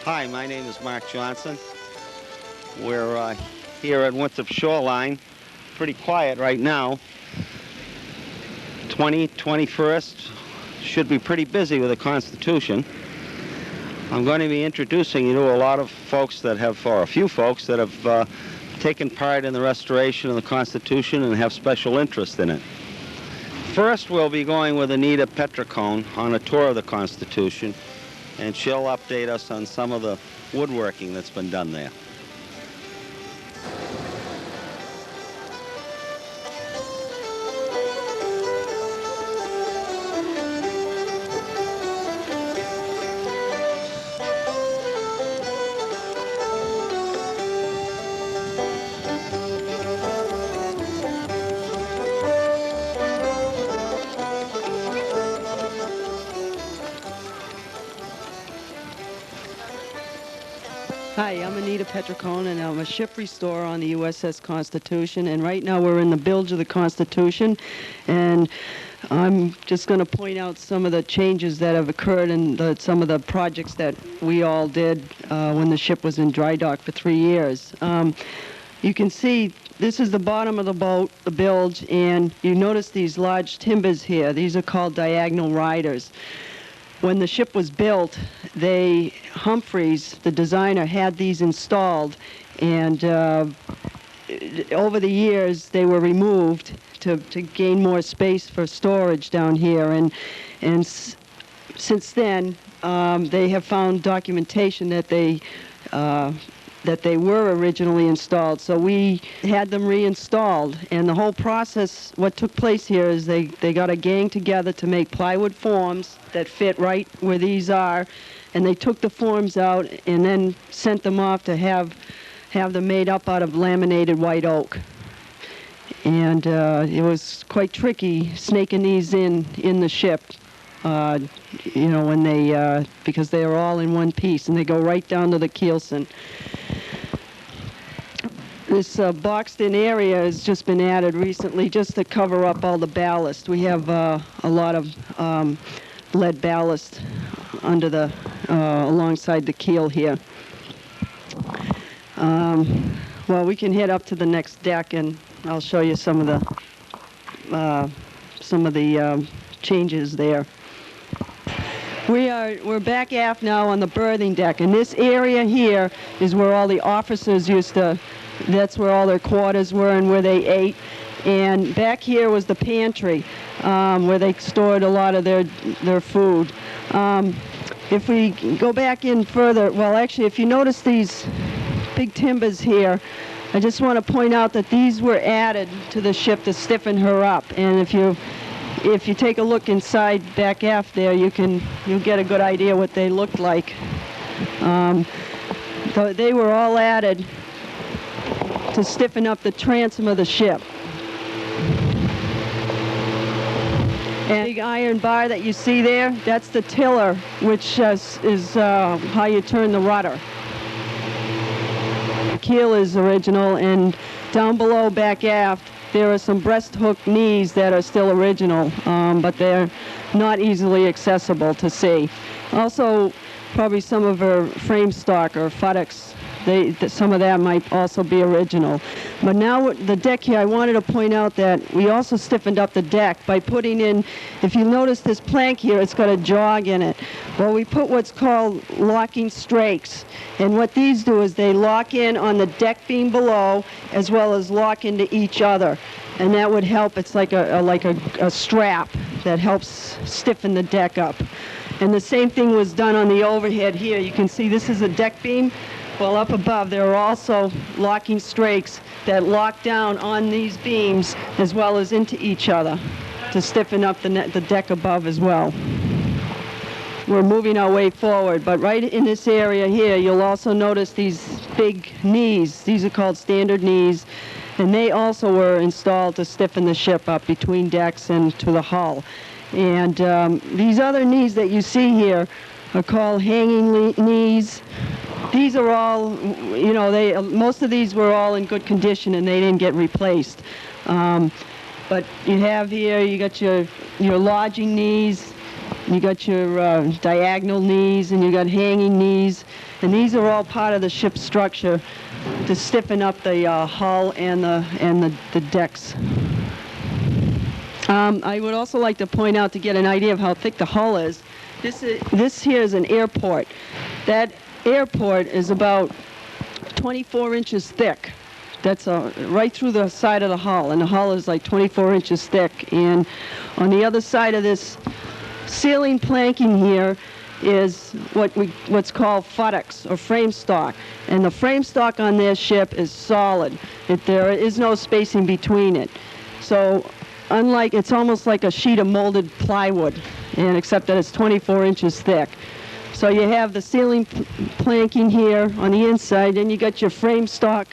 Hi, my name is Mark Johnson. We're here at Winthrop Shoreline. Pretty quiet right now. 21st. Should be pretty busy with the Constitution. I'm going to be introducing you to a lot of folks that have, or a few folks that have taken part in the restoration of the Constitution and have special interest in it. First, we'll be going with Anita Petricone on a tour of the Constitution, and she'll update us on some of the woodworking that's been done there. Hi, I'm Anita Petricone, and I'm a ship restorer on the USS Constitution. And right now we're in the bilge of the Constitution, and I'm just going to point out some of the changes that have occurred and some of the projects that we all did when the ship was in dry dock for 3 years. You can see this is the bottom of the boat, the bilge, and you notice these large timbers here. These are called diagonal riders. When the ship was built, Humphreys, the designer, had these installed, and over the years they were removed to gain more space for storage down here. And since then, they have found documentation that they were originally installed. So we had them reinstalled, and the whole process, what took place here is they got a gang together to make plywood forms that fit right where these are, and they took the forms out and then sent them off to have them made up out of laminated white oak. And it was quite tricky snaking these in the ship. You know, when because they are all in one piece, and they go right down to the keelson. This boxed-in area has just been added recently just to cover up all the ballast. We have a lot of lead ballast under alongside the keel here. Well, we can head up to the next deck, and I'll show you some of the changes there. We're back aft now on the berthing deck, and this area here is where all the officers that's where all their quarters were and where they ate. And back here was the pantry, where they stored a lot of their food. If we go back in further, well, actually, if you notice these big timbers here, I just want to point out that these were added to the ship to stiffen her up. And if you take a look inside back aft there, you'll get a good idea what they looked like. They were all added to stiffen up the transom of the ship. And the big iron bar that you see there, that's the tiller, which is how you turn the rudder. The keel is original, and down below back aft, there are some breast hook knees that are still original, but they're not easily accessible to see. Also, probably some of her frame stock or futtocks, some of that might also be original. But now the deck here, I wanted to point out that we also stiffened up the deck by putting in, if you notice this plank here, it's got a jog in it. Well, we put what's called locking strakes. And what these do is they lock in on the deck beam below as well as lock into each other. And that would help. It's like a strap that helps stiffen the deck up. And the same thing was done on the overhead here. You can see this is a deck beam. Well, up above, there are also locking strakes that lock down on these beams as well as into each other to stiffen up the deck above as well. We're moving our way forward, but right in this area here, you'll also notice these big knees. These are called standard knees, and they also were installed to stiffen the ship up between decks and to the hull. And these other knees that you see here are called hanging knees. These are all, most of these were all in good condition and they didn't get replaced. But you have here, you got your lodging knees, you got your diagonal knees, and you got hanging knees. And these are all part of the ship's structure to stiffen up the hull and the decks. I would also like to point out, to get an idea of how thick the hull is, this here is an airport. That airport is about 24 inches thick. That's right through the side of the hull, and the hull is like 24 inches thick. And on the other side of this ceiling planking here is what's called futtocks, or frame stock. And the frame stock on this ship is solid. There is no spacing between it. So it's almost like a sheet of molded plywood, and except that it's 24 inches thick. So you have the ceiling planking here on the inside, then you got your frame stock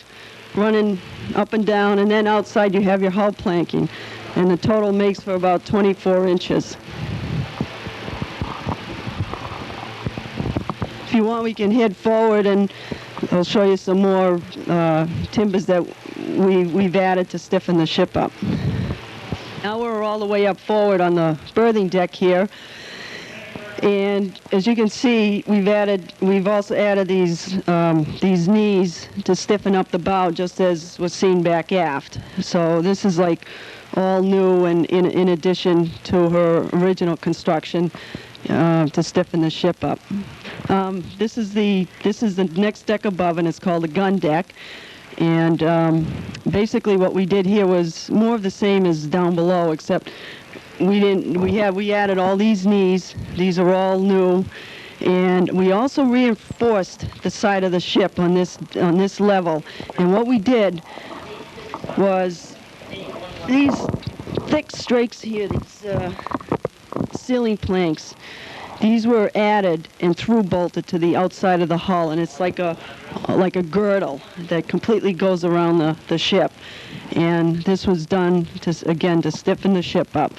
running up and down, and then outside you have your hull planking. And the total makes for about 24 inches. If you want, we can head forward and I'll show you some more timbers that we've added to stiffen the ship up. Now we're all the way up forward on the berthing deck here. And as you can see, we've also added these knees to stiffen up the bow, just as was seen back aft. So this is like all new, and in addition to her original construction to stiffen the ship up. This is the next deck above, and it's called the gun deck. And basically, what we did here was more of the same as down below, except we added all these knees. These are all new, and we also reinforced the side of the ship on this level. And what we did was these thick strakes here, these ceiling planks. These were added and through bolted to the outside of the hull, and it's like a girdle that completely goes around the ship. And this was done to stiffen the ship up.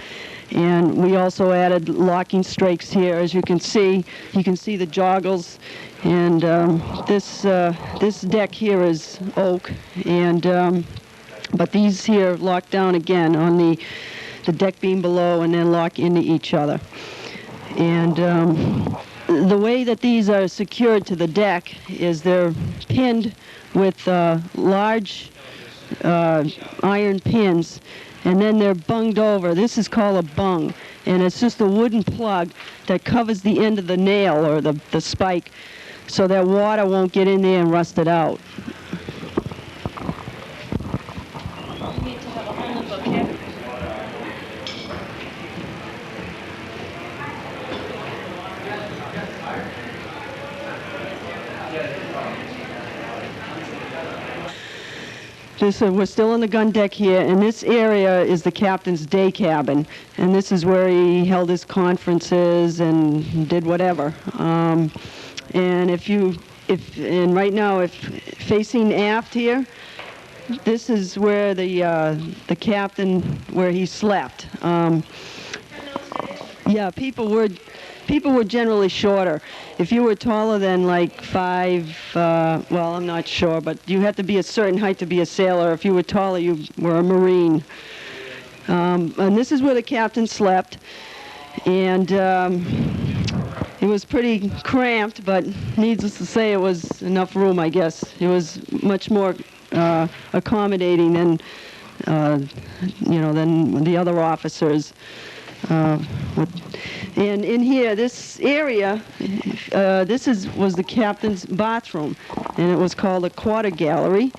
And we also added locking strakes here. As you can see the joggles. And this deck here is oak, and but these here lock down again on the deck beam below, and then lock into each other. And the way that these are secured to the deck is they're pinned with large iron pins, and then they're bunged over. This is called a bung, and it's just a wooden plug that covers the end of the nail or the spike, so that water won't get in there and rust it out. We're still on the gun deck here, and this area is the captain's day cabin, and this is where he held his conferences and did whatever. And right now, if facing aft here, this is where the captain, where he slept. Yeah, people were generally shorter. If you were taller than like 5, well, I'm not sure, but you had to be a certain height to be a sailor. If you were taller, you were a Marine. And this is where the captain slept. And it was pretty cramped, but needless to say, it was enough room, I guess. It was much more accommodating than than the other officers. And in here, this area, was the captain's bathroom, and it was called a quarter gallery.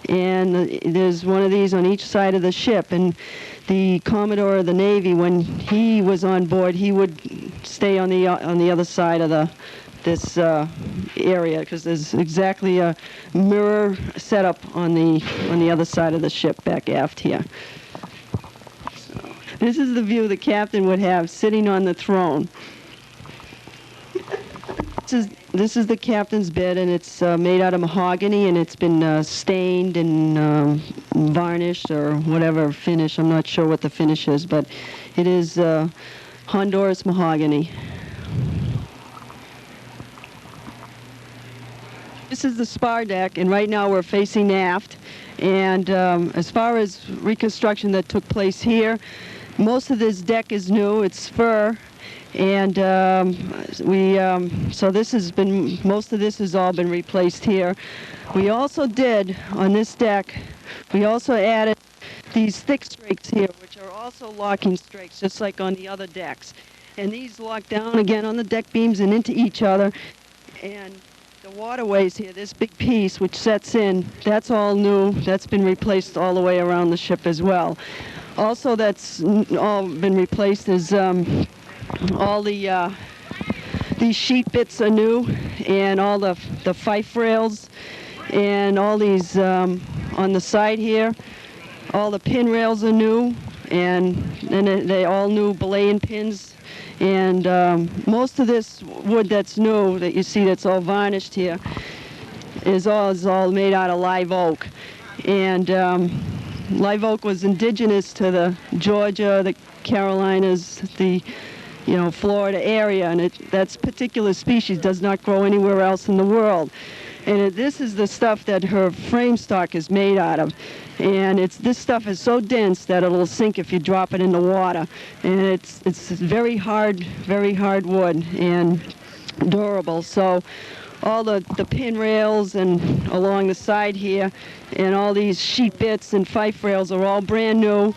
And there's one of these on each side of the ship. And the Commodore of the Navy, when he was on board, he would stay on the other side of this area, because there's exactly a mirror setup on the other side of the ship back aft here. This is the view the captain would have sitting on the throne. This is the captain's bed, and it's made out of mahogany, and it's been stained and varnished or whatever finish. I'm not sure what the finish is, but it is Honduras mahogany. This is the spar deck, and right now we're facing aft. And as far as reconstruction that took place here, most of this deck is new. It's fir. And so this has been, most of this has all been replaced here. We also did, on this deck, we also added these thick strakes here, which are also locking strakes, just like on the other decks. And these lock down again on the deck beams and into each other. And the waterways here, this big piece which sets in, that's all new. That's been replaced all the way around the ship as well. Also, that's all been replaced is all the these sheet bits are new, and all the fife rails, and all these on the side here, all the pin rails are new, and they all new belaying pins. And most of this wood that's new that you see that's all varnished here is all made out of live oak. And live oak was indigenous to the Georgia, the Carolinas, the Florida area, and that particular species does not grow anywhere else in the world. And this is the stuff that her frame stock is made out of. And this stuff is so dense that it'll sink if you drop it in the water. And it's very hard wood and durable. So all the pin rails and along the side here, and all these sheet bits and fife rails are all brand new.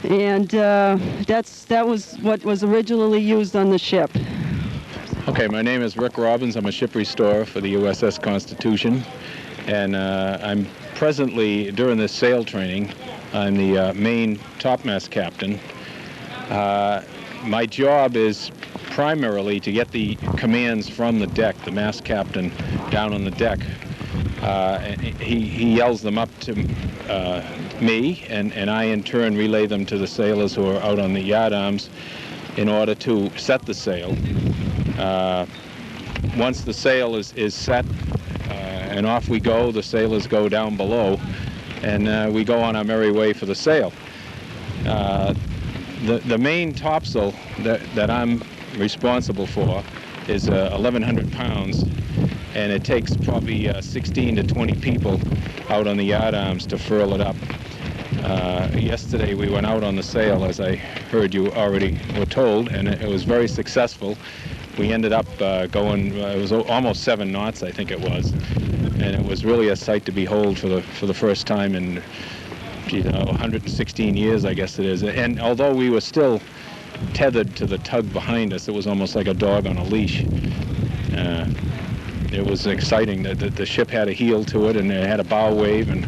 And that was what was originally used on the ship. Okay, my name is Rick Robbins. I'm a ship restorer for the USS Constitution, and I'm presently, during this sail training, I'm the main topmast captain. My job is primarily to get the commands from the deck, the mast captain down on the deck. He yells them up to me, and I in turn relay them to the sailors who are out on the yardarms in order to set the sail. Once the sail is set and off we go, the sailors go down below, and we go on our merry way for the sail. The main topsail that I'm responsible for is 1,100 pounds, and it takes probably 16 to 20 people out on the yardarms to furl it up. Yesterday we went out on the sail, as I heard you already were told, and it was very successful. We ended up going, it was almost 7 knots, I think it was, and it was really a sight to behold for the first time in 116 years, I guess it is. And although we were still tethered to the tug behind us, it was almost like a dog on a leash. It was exciting that the ship had a heel to it, and it had a bow wave, and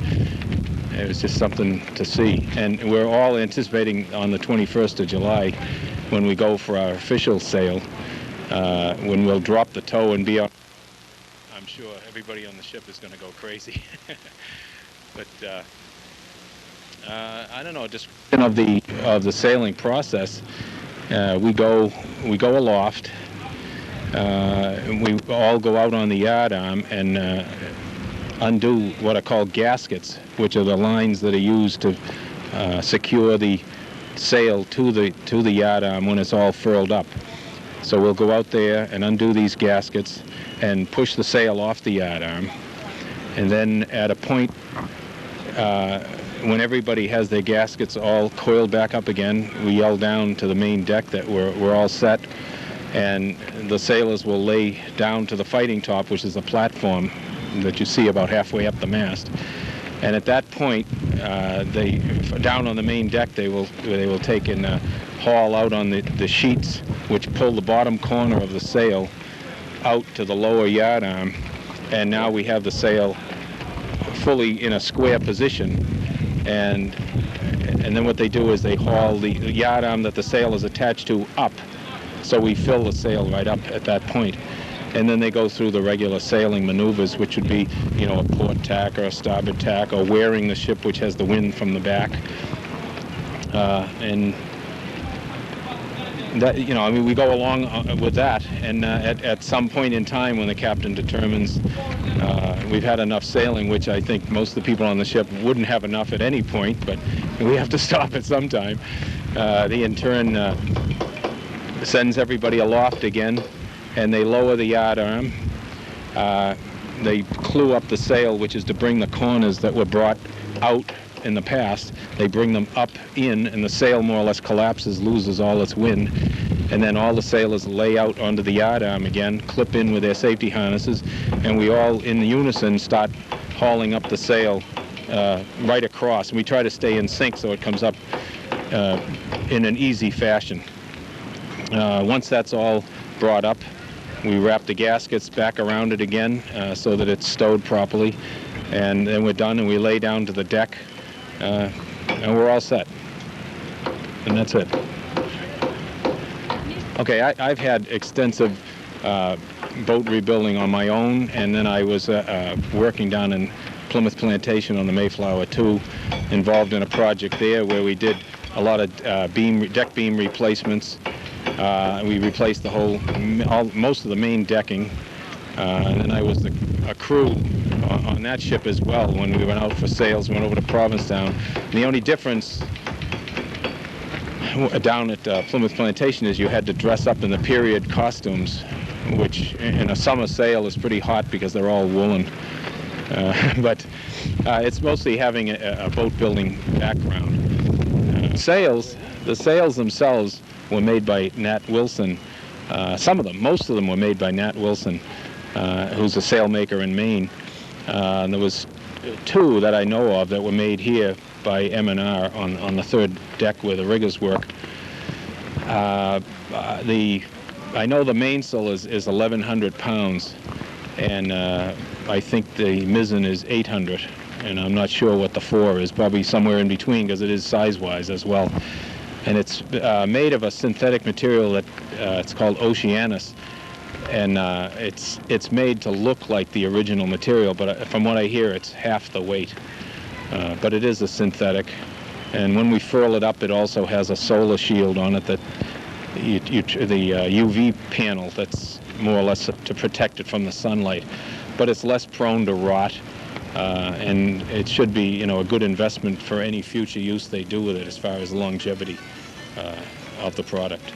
it was just something to see. And we're all anticipating on the 21st of July, when we go for our official sail, when we'll drop the tow and be on. I'm sure everybody on the ship is going to go crazy. But I don't know, just of the sailing process. We go aloft. We all go out on the yardarm and undo what are called gaskets, which are the lines that are used to secure the sail to the yardarm when it's all furled up. So we'll go out there and undo these gaskets and push the sail off the yardarm. And then at a point when everybody has their gaskets all coiled back up again, we yell down to the main deck that we're all set, and the sailors will lay down to the fighting top, which is a platform that you see about halfway up the mast. And at that point, down on the main deck, they will take and haul out on the sheets, which pull the bottom corner of the sail out to the lower yard arm, and now we have the sail fully in a square position. And then what they do is they haul the yard arm that the sail is attached to up, so we fill the sail right up at that point. And then they go through the regular sailing maneuvers, which would be, a port tack or a starboard tack, or wearing the ship, which has the wind from the back. And that, we go along with that. And at some point in time, when the captain determines we've had enough sailing, which I think most of the people on the ship wouldn't have enough at any point, but we have to stop at some time, he in turn sends everybody aloft again, and they lower the yard arm. They clew up the sail, which is to bring the corners that were brought out in the past. They bring them up in, and the sail more or less collapses, loses all its wind. And then all the sailors lay out onto the yard arm again, clip in with their safety harnesses, and we all in unison start hauling up the sail right across. And we try to stay in sync so it comes up in an easy fashion. Once that's all brought up, we wrap the gaskets back around it again so that it's stowed properly, and then we're done, and we lay down to the deck, and we're all set. And that's it. Okay, I've had extensive boat rebuilding on my own, and then I was working down in Plymouth Plantation on the Mayflower 2, involved in a project there where we did a lot of deck beam replacements. We replaced most of the main decking, and then I was a crew on that ship as well when we went out for sails, went over to Provincetown. And the only difference down at Plymouth Plantation is you had to dress up in the period costumes, which in a summer sail is pretty hot because they're all woolen. But it's mostly having a boat building background. The sails themselves were made by Nat Wilson. Some of them, most of them were made by Nat Wilson, who's a sailmaker in Maine. And there was 2 that I know of that were made here by M&R on the 3rd deck where the riggers work. I know the mainsail is 1,100 pounds, and I think the mizzen is 800, and I'm not sure what the fore is, probably somewhere in between because it is size-wise as well. And it's made of a synthetic material that it's called Oceanus, and it's made to look like the original material, but from what I hear, it's half the weight. But it is a synthetic, and when we furl it up, it also has a solar shield on it that the UV panel that's more or less to protect it from the sunlight. But it's less prone to rot, and it should be, a good investment for any future use they do with it as far as longevity of the product.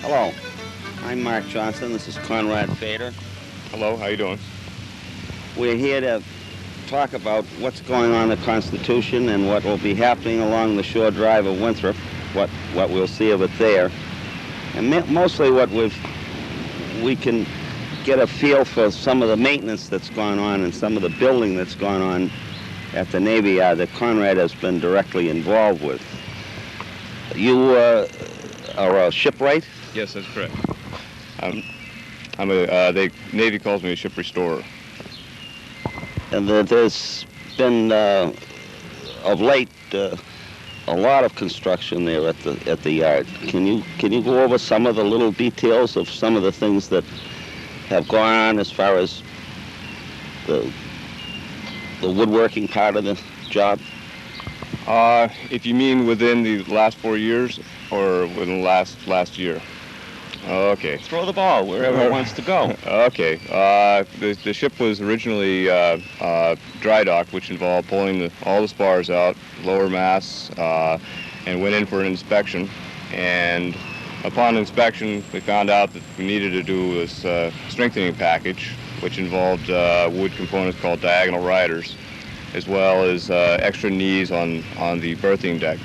Hello, I'm Mark Johnson. This is Conrad Fader. Hello, how you doing? We're here to talk about what's going on in the Constitution and what will be happening along the shore drive of Winthrop, what we'll see of it there. And mostly what we can get a feel for some of the maintenance that's gone on and some of the building that's gone on at the Navy Yard that Conrad has been directly involved with. You are a shipwright? Yes, that's correct. The Navy calls me a ship restorer. And there's been, of late, a lot of construction there at the yard. Can you go over some of the little details of some of the things that have gone on as far as the woodworking part of the job? If you mean within the last 4 years or within the last year? Okay. Throw the ball wherever it wants to go. Okay. The ship was originally dry docked, which involved pulling all the spars out, lower masts, and went in for an inspection. And upon inspection, we found out that we needed to do this strengthening package, which involved wood components called diagonal riders, as well as extra knees on the berthing deck.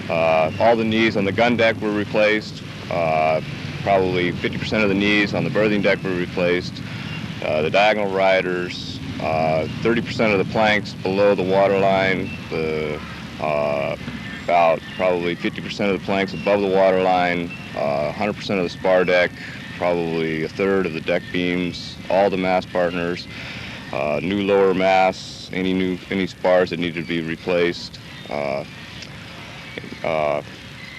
All the knees on the gun deck were replaced. Probably 50% of the knees on the berthing deck were replaced. The diagonal riders, 30% of the planks below the waterline, about probably 50% of the planks above the waterline, 100% of the spar deck, probably a third of the deck beams, all the mast partners, new lower masts, any spars that needed to be replaced,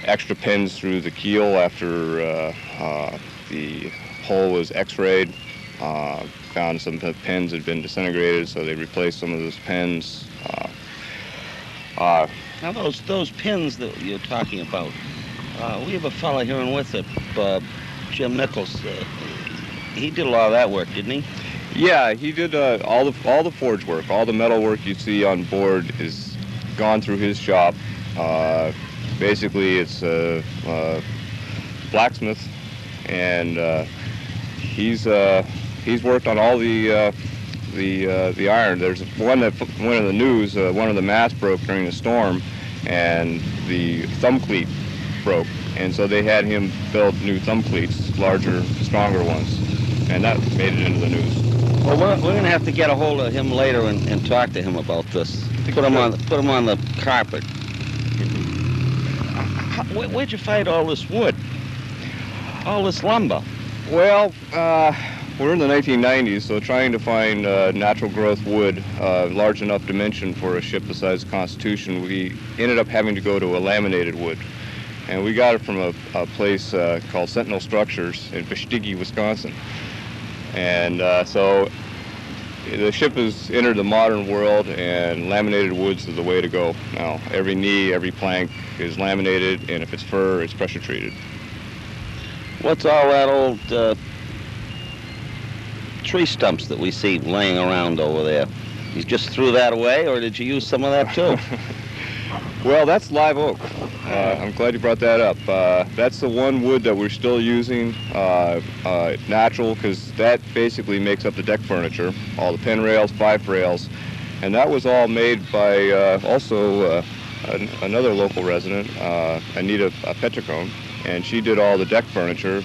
extra pins through the keel after the hull was x-rayed. Found some pins had been disintegrated, so they replaced some of those pins. Now those pins that you're talking about, we have a fellow here in Winthrop, Jim Nichols. He did a lot of that work, didn't he? Yeah, he did all the forge work. All the metal work you see on board is gone through his shop. Basically, it's a blacksmith, and he's worked on all the iron. There's one that went in the news. One of the masts broke during the storm, and the thumb cleat broke, and so they had him build new thumb cleats, larger, stronger ones, and that made it into the news. Well, we're going to have to get a hold of him later and talk to him about this. Put him on the carpet. Where'd you find all this wood? All this lumber? Well, we're in the 1990s, so trying to find natural growth wood, large enough dimension for a ship the size of Constitution, we ended up having to go to a laminated wood. And we got it from a place called Sentinel Structures in Vestiggi, Wisconsin. And so the ship has entered the modern world, and laminated woods is the way to go now. Every knee, every plank is laminated, and if it's fur, it's pressure treated. What's all that old tree stumps that we see laying around over there? You just threw that away, or did you use some of that too? Well, that's live oak. I'm glad you brought that up. That's the one wood that we're still using, natural, because that basically makes up the deck furniture, all the pen rails, fife rails, and that was all made by also another local resident, Anita Petricone, and she did all the deck furniture.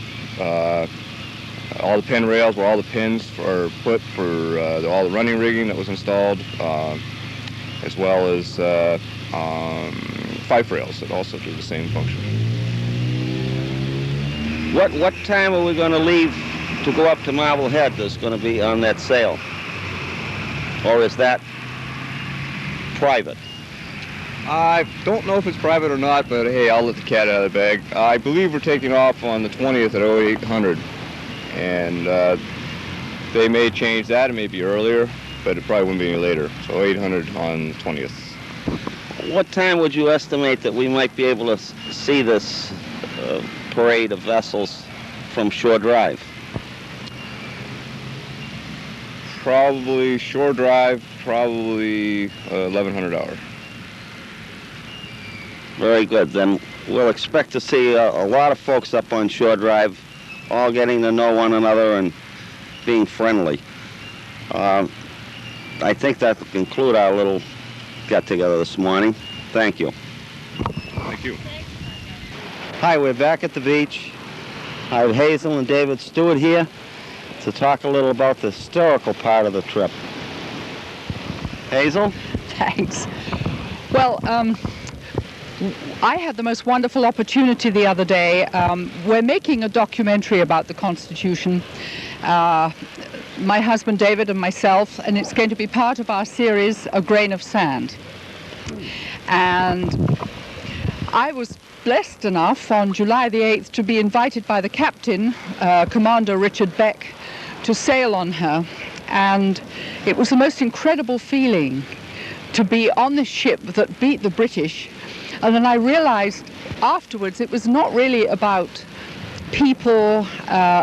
All the pen rails where all the pins are put for all the running rigging that was installed, as well as fife rails that also do the same function. What time are we going to leave to go up to Marblehead that's going to be on that sail? Or is that private? I don't know if it's private or not, but hey, I'll let the cat out of the bag. I believe we're taking off on the 20th at 0800, and they may change that. It may be earlier, but it probably wouldn't be any later. So 0800 on the 20th. What time would you estimate that we might be able to see this parade of vessels from Shore Drive? Probably Shore Drive, probably 1100 hour. Very good. Then we'll expect to see a lot of folks up on Shore Drive, all getting to know one another and being friendly. I think that will conclude our little get-together this morning. Thank you. Thank you. Hi, we're back at the beach. I have Hazel and David Stewart here to talk a little about the historical part of the trip. Hazel? Thanks. Well, I had the most wonderful opportunity the other day. We're making a documentary about the Constitution, my husband David and myself, and it's going to be part of our series, A Grain of Sand. And I was blessed enough on July the 8th to be invited by the captain, Commander Richard Beck, to sail on her. And it was the most incredible feeling to be on this ship that beat the British. And then I realized afterwards it was not really about people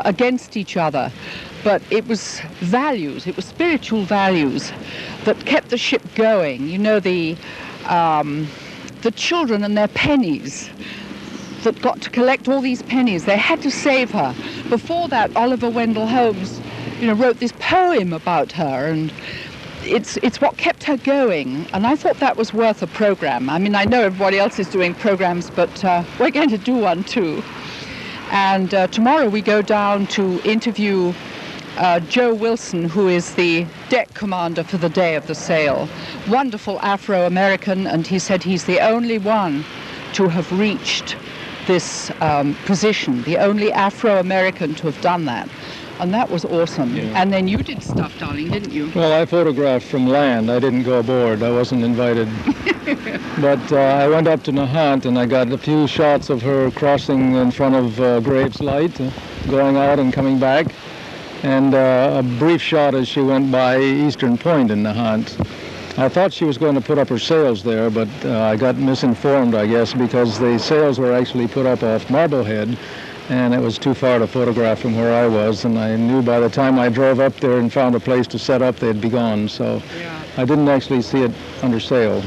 against each other, but it was values, it was spiritual values that kept the ship going. You know, the children and their pennies that got to collect all these pennies. They had to save her. Before that, Oliver Wendell Holmes, you know, wrote this poem about her, and it's what kept her going. And I thought that was worth a program. I mean, I know everybody else is doing programs, but we're going to do one too. And tomorrow we go down to interview Joe Wilson, who is the deck commander for the day of the sail. Wonderful Afro-American, and he said he's the only one to have reached this position, the only Afro-American to have done that. And that was awesome. Yeah. And then you did stuff, darling, didn't you? Well, I photographed from land. I didn't go aboard. I wasn't invited. But I went up to Nahant, and I got a few shots of her crossing in front of Graves Light, going out and coming back, and a brief shot as she went by Eastern Point in Nahant. I thought she was going to put up her sails there, but I got misinformed, I guess, because the sails were actually put up off Marblehead, and it was too far to photograph from where I was, and I knew by the time I drove up there and found a place to set up, they'd be gone, so yeah. I didn't actually see it under sail.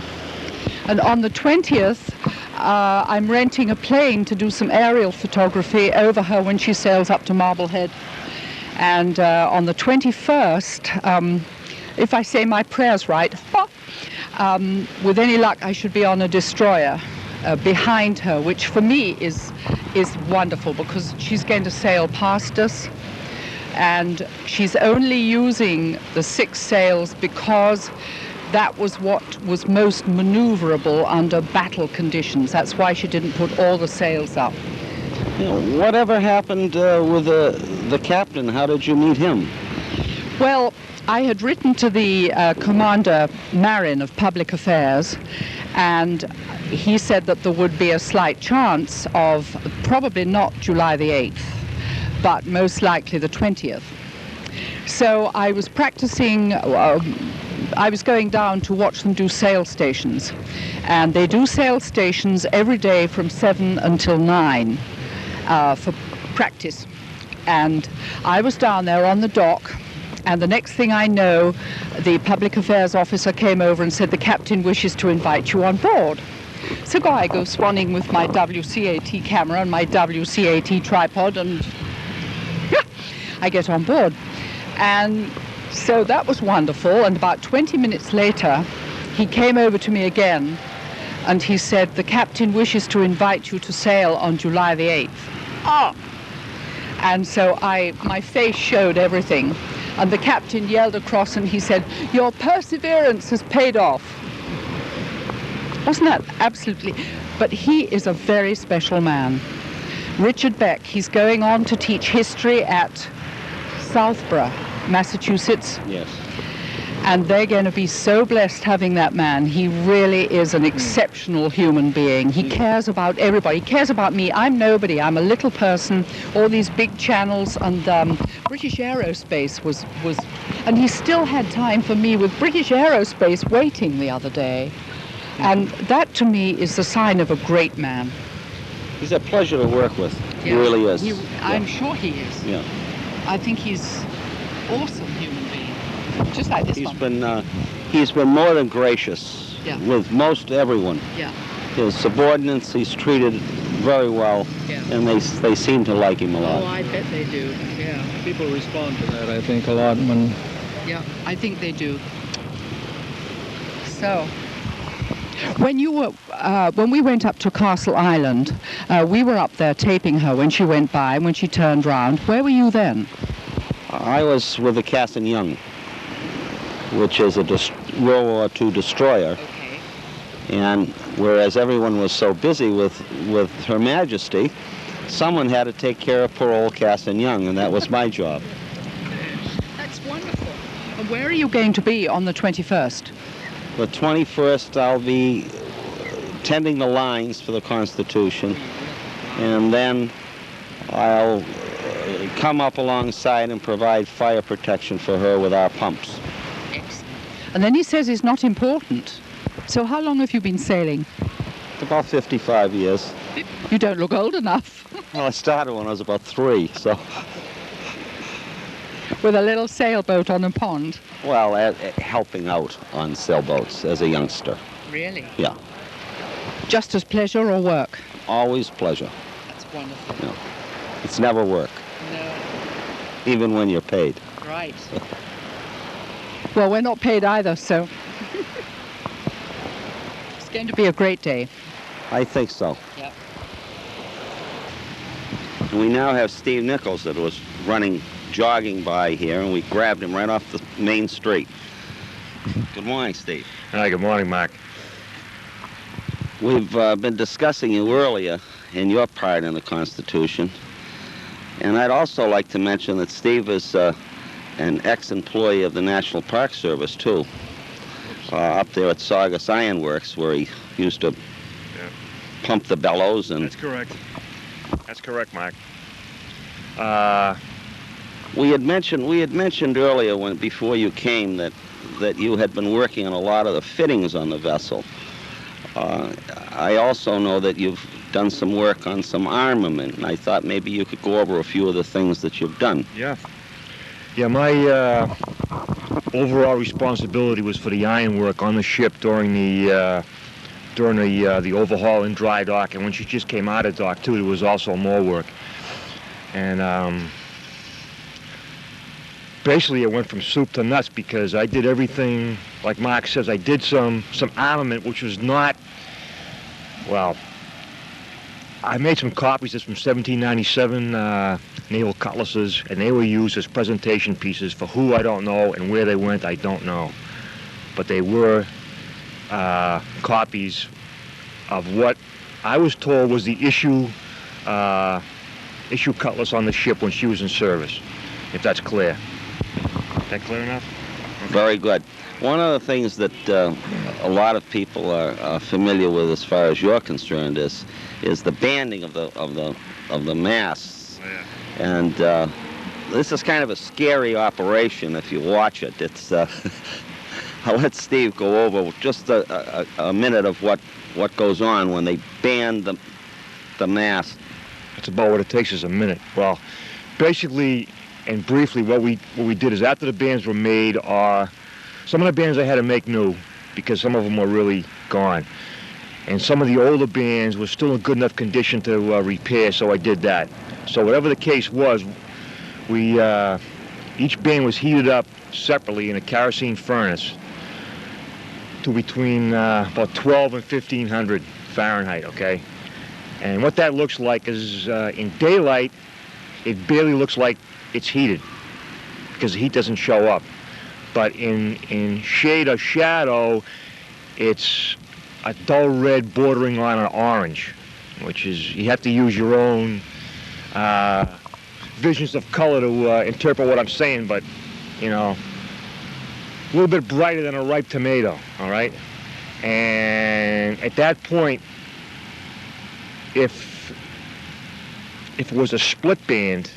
And on the 20th, I'm renting a plane to do some aerial photography over her when she sails up to Marblehead. And on the 21st, if I say my prayers right, with any luck, I should be on a destroyer behind her, which for me is wonderful, because she's going to sail past us, and she's only using the 6 sails because that was what was most maneuverable under battle conditions. That's why she didn't put all the sails up. You know, whatever happened with the captain? How did you meet him? Well, I had written to the Commander Marin of Public Affairs, and he said that there would be a slight chance of probably not July the 8th, but most likely the 20th. So I was practicing, I was going down to watch them do sail stations, and they do sail stations every day from 7 until 9 for practice. And I was down there on the dock, and the next thing I know, the public affairs officer came over and said, the captain wishes to invite you on board. So I go swanning with my WCAT camera and my WCAT tripod, and I get on board. And so that was wonderful. And about 20 minutes later, he came over to me again, and he said, the captain wishes to invite you to sail on July the 8th. Oh! And so my face showed everything. And the captain yelled across, and he said, your perseverance has paid off. Wasn't that absolutely? But he is a very special man. Richard Beck, he's going on to teach history at Southborough, Massachusetts. Yes. And they're going to be so blessed having that man. He really is an exceptional human being. He cares about everybody. He cares about me. I'm nobody. I'm a little person. All these big channels, and British Aerospace was, and he still had time for me with British Aerospace waiting the other day. And that to me is the sign of a great man. He's a pleasure to work with. Yeah. He really is. I'm sure he is. Yeah. I think he's awesome human being. Just like this one. He's been more than gracious with most everyone. Yeah. His subordinates he's treated very well, and they seem to like him a lot. Oh, I bet they do. Yeah. People respond to that, I think, a lot when... Yeah, I think they do. So, when we went up to Castle Island, we were up there taping her when she went by, and when she turned round. Where were you then? I was with the Cass and Young, which is a World War II destroyer. Okay. And whereas everyone was so busy with Her Majesty, someone had to take care of poor old Cass and Young, and that was my job. That's wonderful. And where are you going to be on the 21st? The 21st, I'll be tending the lines for the Constitution, and then I'll come up alongside and provide fire protection for her with our pumps. Excellent. And then he says it's not important. So how long have you been sailing? About 55 years. You don't look old enough. Well, I started when I was about 3, so... With a little sailboat on a pond. Well, helping out on sailboats as a youngster. Really? Yeah. Just as pleasure or work? Always pleasure. That's wonderful. No. It's never work, No. even when you're paid. Right. Well, we're not paid either, so... It's going to be a great day. I think so. Yep. We now have Steve Nichols that was jogging by here, and we grabbed him right off the main street. Good morning, Steve. Hi, good morning, Mark. We've been discussing you earlier in your part in the Constitution, and I'd also like to mention that Steve is an ex-employee of the National Park Service, too, up there at Saugus Iron Works, where he used to pump the bellows. And That's correct. That's correct, Mark. we had mentioned earlier before you came that you had been working on a lot of the fittings on the vessel. I also know that you've done some work on some armament, and I thought maybe you could go over a few of the things that you've done. Yeah. Yeah, my overall responsibility was for the ironwork on the ship during the overhaul in dry dock, and when she just came out of dock too, there was also more work. And basically, it went from soup to nuts because I did everything, like Mark says. I did some armament, which was not, well, I made some copies that's from 1797 naval cutlasses, and they were used as presentation pieces for who I don't know, and where they went I don't know. But they were copies of what I was told was the issue cutlass on the ship when she was in service, if that's clear. Is that clear enough? Okay. Very good. One of the things that a lot of people are familiar with, as far as you're concerned, is the banding of the masts. Oh, yeah. And this is kind of a scary operation if you watch it. It's I'll let Steve go over just a minute of what goes on when they band the mast. That's about what it takes, is a minute. Well, basically and briefly, what we did is, after the bands were made, some of the bands I had to make new because some of them were really gone, and some of the older bands were still in good enough condition to repair, so I did that. So whatever the case was, each band was heated up separately in a kerosene furnace to between about 12 and 1500 Fahrenheit, okay? And what that looks like is, in daylight, it barely looks like it's heated because the heat doesn't show up. But in shade or shadow, it's a dull red bordering on an orange, which is, you have to use your own visions of color to interpret what I'm saying, but, you know, a little bit brighter than a ripe tomato, all right? And at that point, if it was a split band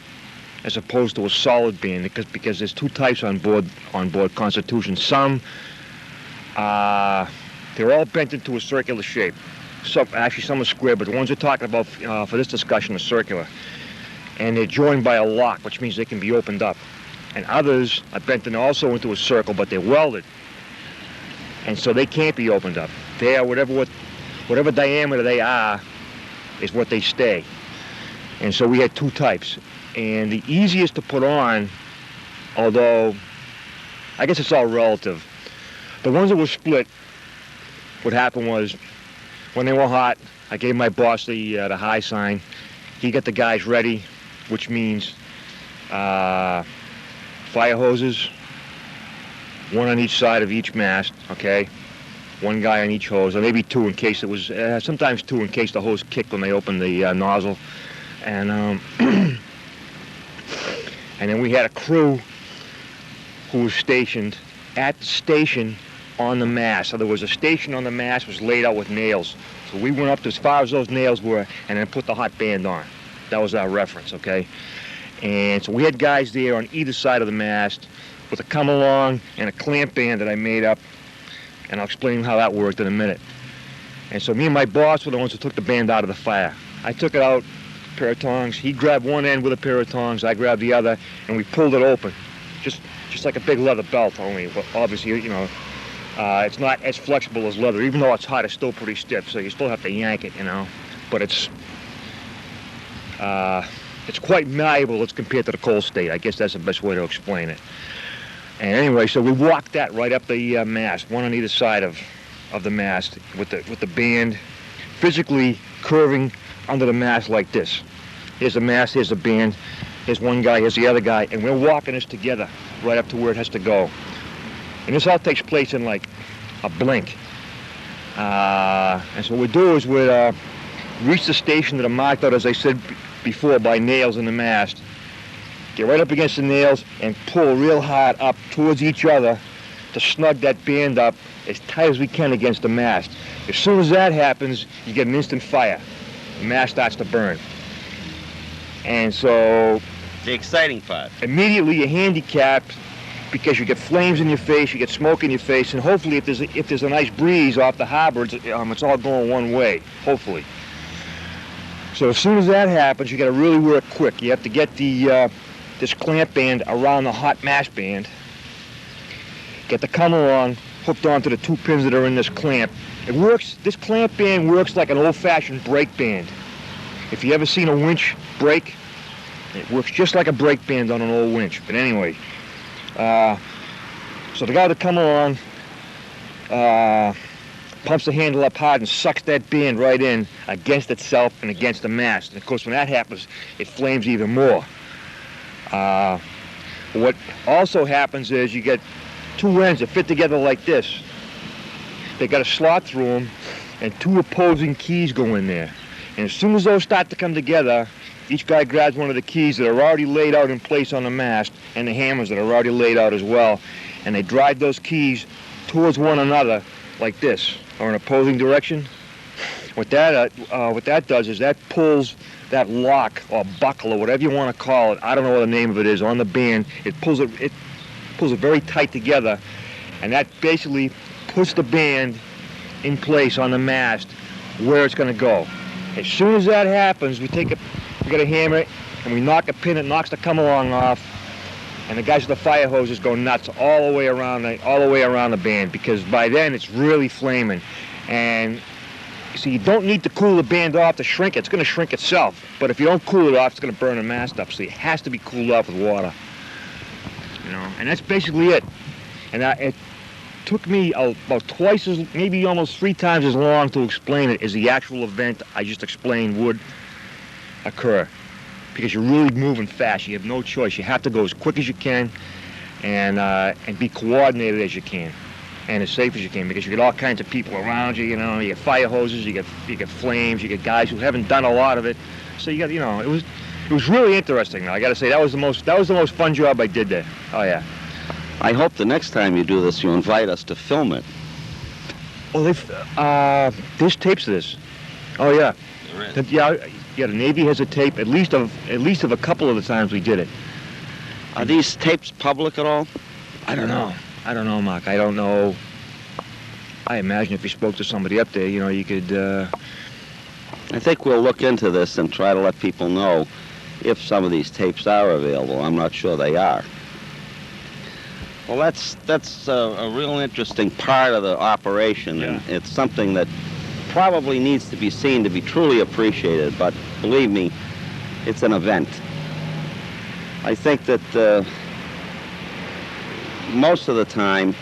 as opposed to a solid band, because there's two types on board Constitution. Some they're all bent into a circular shape. Actually, some are square, but the ones we're talking about for this discussion are circular, and they're joined by a lock, which means they can be opened up. And others are bent also into a circle, but they're welded, and so they can't be opened up. They are whatever diameter they are is what they stay. And so we had two types. And the easiest to put on, although I guess it's all relative, the ones that were split, what happened was, when they were hot, I gave my boss the high sign. He got the guys ready, which means fire hoses, one on each side of each mast, okay? One guy on each hose, or maybe two in case it was, sometimes two in case the hose kicked when they opened the nozzle. And and then we had a crew who was stationed at the station on the mast. So there was a station on the mast, was laid out with nails. So we went up to as far as those nails were and then put the hot band on. That was our reference, okay? And so we had guys there on either side of the mast with a come-along and a clamp band that I made up, and I'll explain how that worked in a minute. And so me and my boss were the ones who took the band out of the fire. I took it out, pair of tongs. He grabbed one end with a pair of tongs. I grabbed the other, and we pulled it open, just like a big leather belt. Only, well, obviously, you know, it's not as flexible as leather. Even though it's hot, it's still pretty stiff. So you still have to yank it, you know. But it's quite malleable as compared to the cold state. I guess that's the best way to explain it. And anyway, so we walked that right up the mast, one on either side of the mast, with the band physically curving under the mast like this. Here's the mast, here's the band, here's one guy, here's the other guy, and we're walking this together right up to where it has to go. And this all takes place in like a blink. And so what we do is we reach the station that are marked out, as I said before, by nails in the mast. Get right up against the nails and pull real hard up towards each other to snug that band up as tight as we can against the mast. As soon as that happens, you get an instant fire. The mast starts to burn. And so The exciting part. immediately you're handicapped because you get flames in your face, you get smoke in your face, and hopefully if there's a nice breeze off the harbor, it's all going one way, hopefully. So as soon as that happens, you got to really work quick. You have to get this clamp band around the hot mast band, get the come along hooked onto the two pins that are in this clamp. It works, this clamp band works like an old-fashioned brake band. If you ever seen a winch brake, it works just like a brake band on an old winch. But anyway, so the guy that come along pumps the handle up hard and sucks that band right in against itself and against the mast. And of course, when that happens, it flames even more. What also happens is you get two ends that fit together like this. They got a slot through them, and two opposing keys go in there. And as soon as those start to come together, each guy grabs one of the keys that are already laid out in place on the mast and the hammers that are already laid out as well, and they drive those keys towards one another like this, or in opposing direction. What that does is that pulls that lock or buckle or whatever you want to call it, I don't know what the name of it is, on the band. It pulls it very tight together, and that basically puts the band in place on the mast where it's going to go. As soon as that happens, we got a hammer and we knock a pin that knocks the come along off, and the guys with the fire hoses go nuts all the way around the band, because by then it's really flaming. And so you don't need to cool the band off to shrink it. It's going to shrink itself. But if you don't cool it off, it's going to burn the mast up. So it has to be cooled off with water. You know, and that's basically it. And it took me about twice as, maybe almost 3 times as long to explain it as the actual event I just explained would occur. Because you're really moving fast. You have no choice. You have to go as quick as you can and be coordinated as you can. And as safe as you can, because you get all kinds of people around you, you know, you get fire hoses, you get flames, you get guys who haven't done a lot of it. So you got, you know, it was really interesting. I got to say, that was the most fun job I did there. Oh yeah. I hope the next time you do this, you invite us to film it. Oh, there's tapes of this. Oh yeah. Yeah, the Navy has a tape, at least of a couple of the times we did it. Are these tapes public at all? I don't know, Mark. I don't know. I imagine if you spoke to somebody up there, you know, you could... I think we'll look into this and try to let people know if some of these tapes are available. I'm not sure they are. Well, that's a real interesting part of the operation, and it's something that probably needs to be seen to be truly appreciated, but believe me, it's an event. I think that most of the time,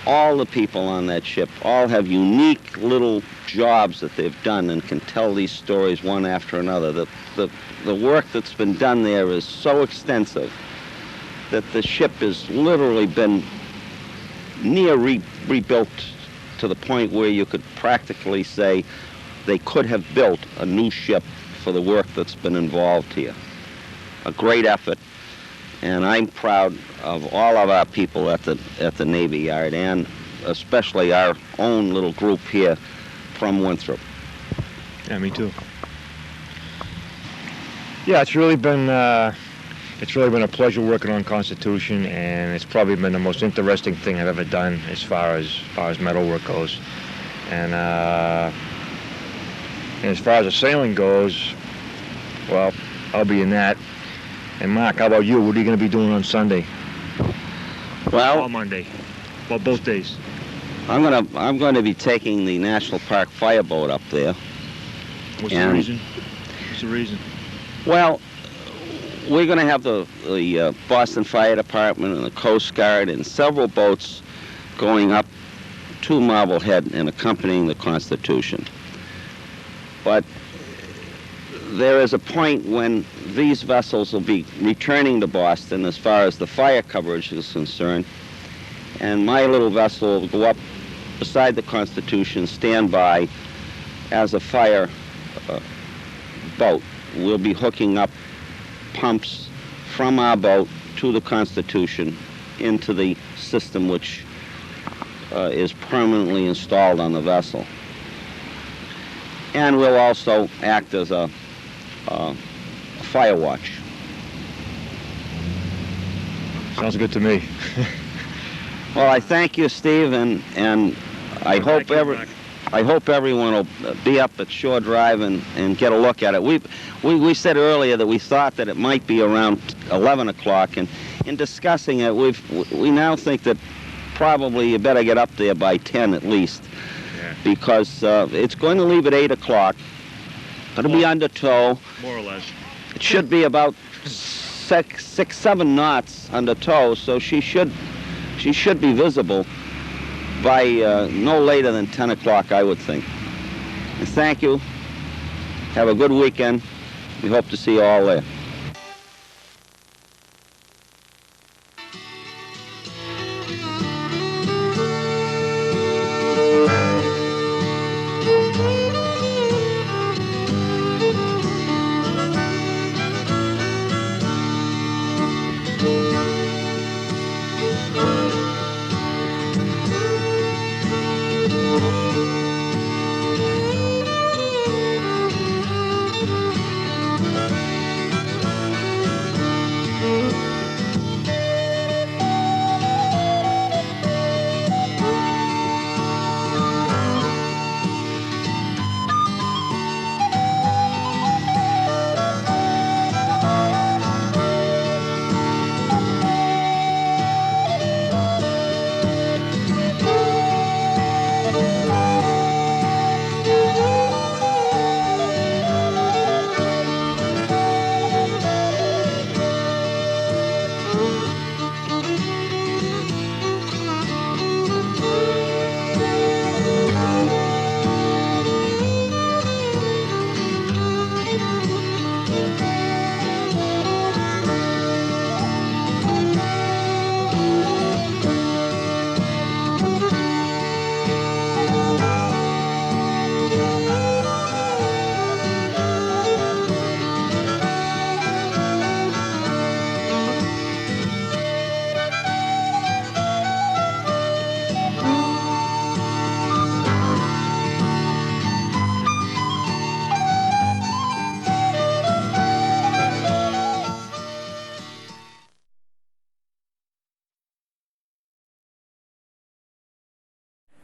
all the people on that ship all have unique little jobs that they've done and can tell these stories one after another. The work that's been done there is so extensive that the ship has literally been near rebuilt to the point where you could practically say they could have built a new ship for the work that's been involved here. A great effort. And I'm proud of all of our people at the Navy Yard, and especially our own little group here from Winthrop. Yeah, me too. Yeah, it's really been a pleasure working on Constitution, and it's probably been the most interesting thing I've ever done as far as metalwork goes. And And as far as the sailing goes, well, I'll be in that. And Mark, how about you? What are you going to be doing on Sunday? Well, Or Monday? Well, both days. I'm going to be taking the National Park fireboat up there. What's the reason? What's the reason? Well, we're going to have the Boston Fire Department and the Coast Guard and several boats going up to Marblehead and accompanying the Constitution. But there is a point when these vessels will be returning to Boston as far as the fire coverage is concerned, and my little vessel will go up beside the Constitution, stand by as a fire boat. We'll be hooking up pumps from our boat to the Constitution into the system which is permanently installed on the vessel. And we'll also act as a fire watch. Sounds good to me. Well, I thank you, Steve, and I hope everyone will be up at Shore Drive and get a look at it. We said earlier that we thought that it might be around 11 o'clock, and in discussing it, we now think that probably you better get up there by 10 at least, because it's going to leave at 8 o'clock. It'll be under tow. More or less. It should be about 6-7 knots under tow, so she should be visible by no later than 10 o'clock, I would think. And thank you. Have a good weekend. We hope to see you all there.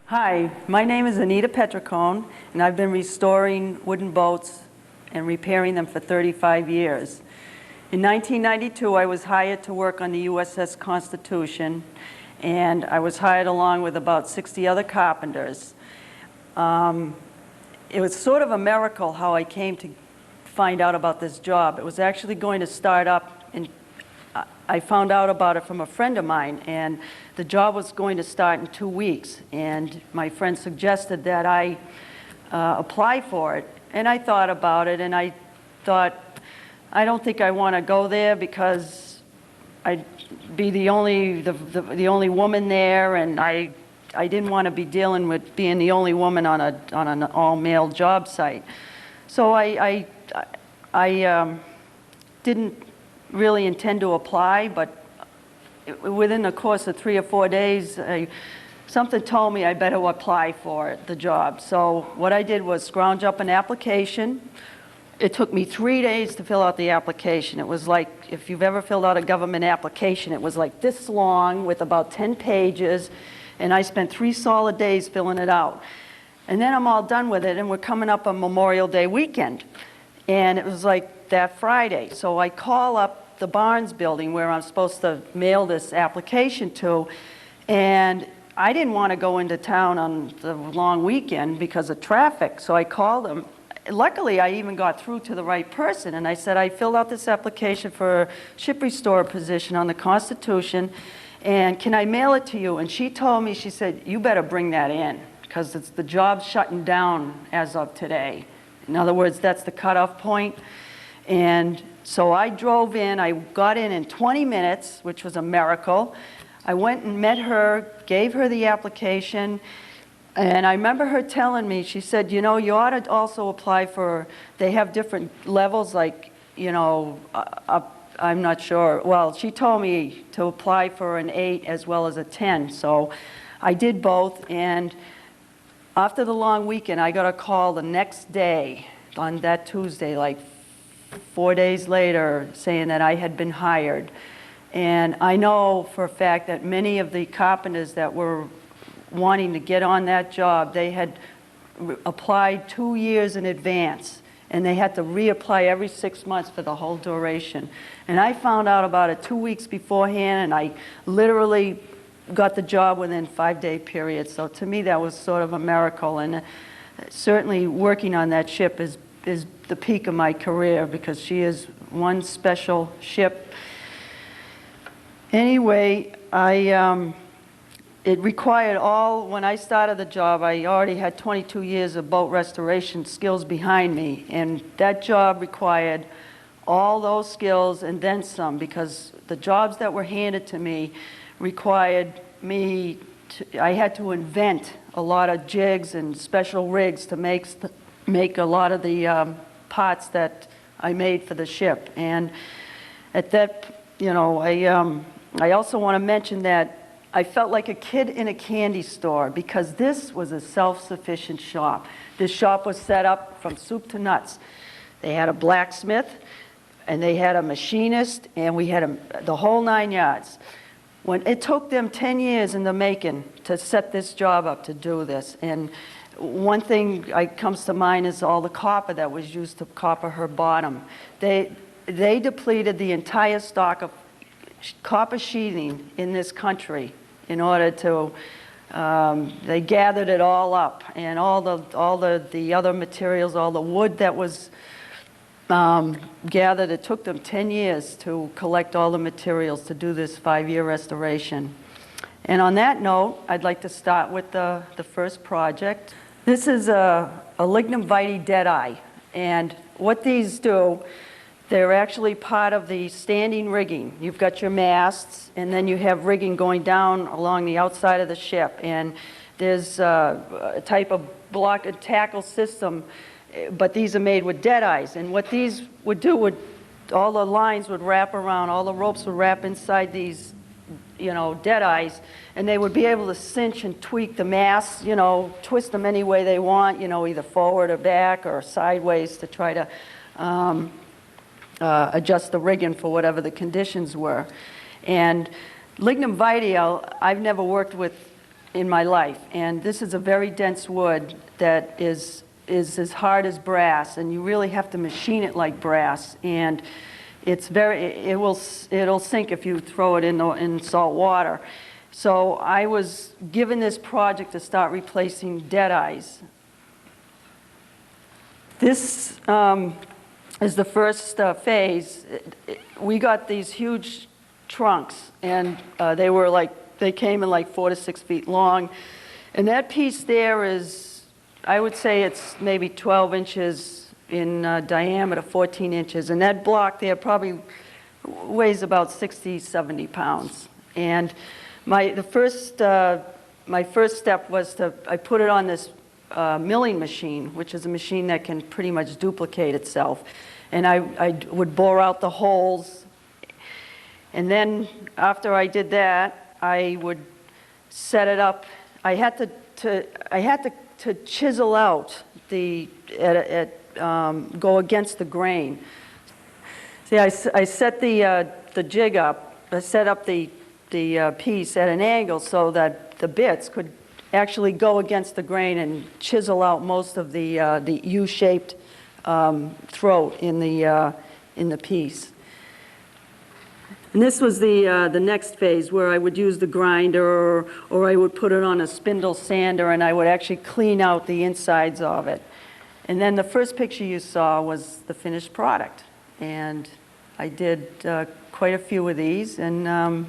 Hi, my name is Anita Petricone, and I've been restoring wooden boats and repairing them for 35 years. In 1992, I was hired to work on the USS Constitution, and I was hired along with about 60 other carpenters. It was sort of a miracle how I came to find out about this job. It was actually going to start up, and I found out about it from a friend of mine, and the job was going to start in 2 weeks, and my friend suggested that I apply for it. And I thought about it, and I thought, I don't think I want to go there because I'd be the only woman there, and I didn't want to be dealing with being the only woman on an all-male job site. So I didn't really intend to apply, but within the course of 3 or 4 days, something told me I better apply for the job. So what I did was scrounge up an application. It took me 3 days to fill out the application. It was like, if you've ever filled out a government application, it was like this long with about 10 pages, and I spent 3 solid days filling it out. And then I'm all done with it, and we're coming up on Memorial Day weekend. And it was like that Friday. So I call up the Barnes building where I'm supposed to mail this application to, and I didn't want to go into town on the long weekend because of traffic. So I called them. Luckily, I even got through to the right person, and I said, I filled out this application for a ship restorer position on the Constitution, and can I mail it to you? And she told me, she said, you better bring that in, because the job's shutting down as of today. In other words, that's the cutoff point. And so I drove in, I got in 20 minutes, which was a miracle. I went and met her, gave her the application, and I remember her telling me, she said, you know, you ought to also apply for, they have different levels, like, you know, I'm not sure. Well, she told me to apply for an 8 as well as a 10, so I did both, and after the long weekend, I got a call the next day, on that Tuesday, like 4 days later, saying that I had been hired. And I know for a fact that many of the carpenters that were wanting to get on that job, they had applied 2 years in advance, and they had to reapply every 6 months for the whole duration. And I found out about it 2 weeks beforehand, and I literally got the job within a 5-day period. So to me, that was sort of a miracle. And certainly working on that ship is the peak of my career, because she is one special ship. Anyway, it required all, when I started the job, I already had 22 years of boat restoration skills behind me, and that job required all those skills and then some, because the jobs that were handed to me required me to, I had to invent a lot of jigs and special rigs to make a lot of the parts that I made for the ship. And at that, you know, I also want to mention that I felt like a kid in a candy store, because this was a self-sufficient shop. This shop was set up from soup to nuts. They had a blacksmith, and they had a machinist, and we had the whole 9 yards. When it took them 10 years in the making to set this job up, to do this. And one thing that comes to mind is all the copper that was used to copper her bottom. They depleted the entire stock of copper sheathing in this country in order to, they gathered it all up, and all the other materials, all the wood that was gathered. It took them 10 years to collect all the materials to do this 5-year restoration. And on that note, I'd like to start with the first project. This is a lignum vitae deadeye, and what these do, they're actually part of the standing rigging. You've got your masts, and then you have rigging going down along the outside of the ship, and there's a type of block and tackle system, but these are made with deadeyes. And what these would do, all the lines would wrap around, all the ropes would wrap inside these, you know, deadeyes, and they would be able to cinch and tweak the masts, you know, twist them any way they want, you know, either forward or back or sideways, to try to adjust the rigging for whatever the conditions were. And lignum vitae, I've never worked with in my life, and this is a very dense wood that is as hard as brass, and you really have to machine it like brass, and it'll sink if you throw it in salt water. So I was given this project to start replacing deadeyes. This is the first phase. We got these huge trunks, and they came in like 4 to 6 feet long, and that piece there is, I would say it's maybe 12 inches in diameter, 14 inches, and that block there probably weighs about 60, 70 pounds. And my first step was I put it on this milling machine, which is a machine that can pretty much duplicate itself. And I would bore out the holes, and then after I did that, I would set it up. I had to chisel out go against the grain. See, I set the jig up. I set up the piece at an angle so that the bits could actually go against the grain and chisel out most of the U-shaped throat in the piece. And this was the next phase where I would use the grinder or I would put it on a spindle sander and I would actually clean out the insides of it. And then the first picture you saw was the finished product. And I did quite a few of these. And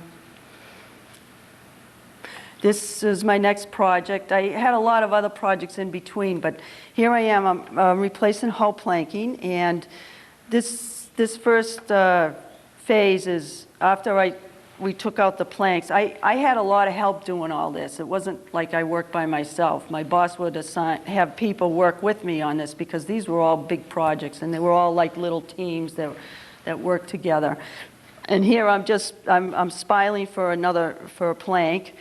this is my next project. I had a lot of other projects in between, but here I am. I'm replacing hull planking. And this first phase is after we took out the planks. I had a lot of help doing all this. It wasn't like I worked by myself. My boss would have people work with me on this because these were all big projects and they were all like little teams that worked together. And here I'm spiling for a plank.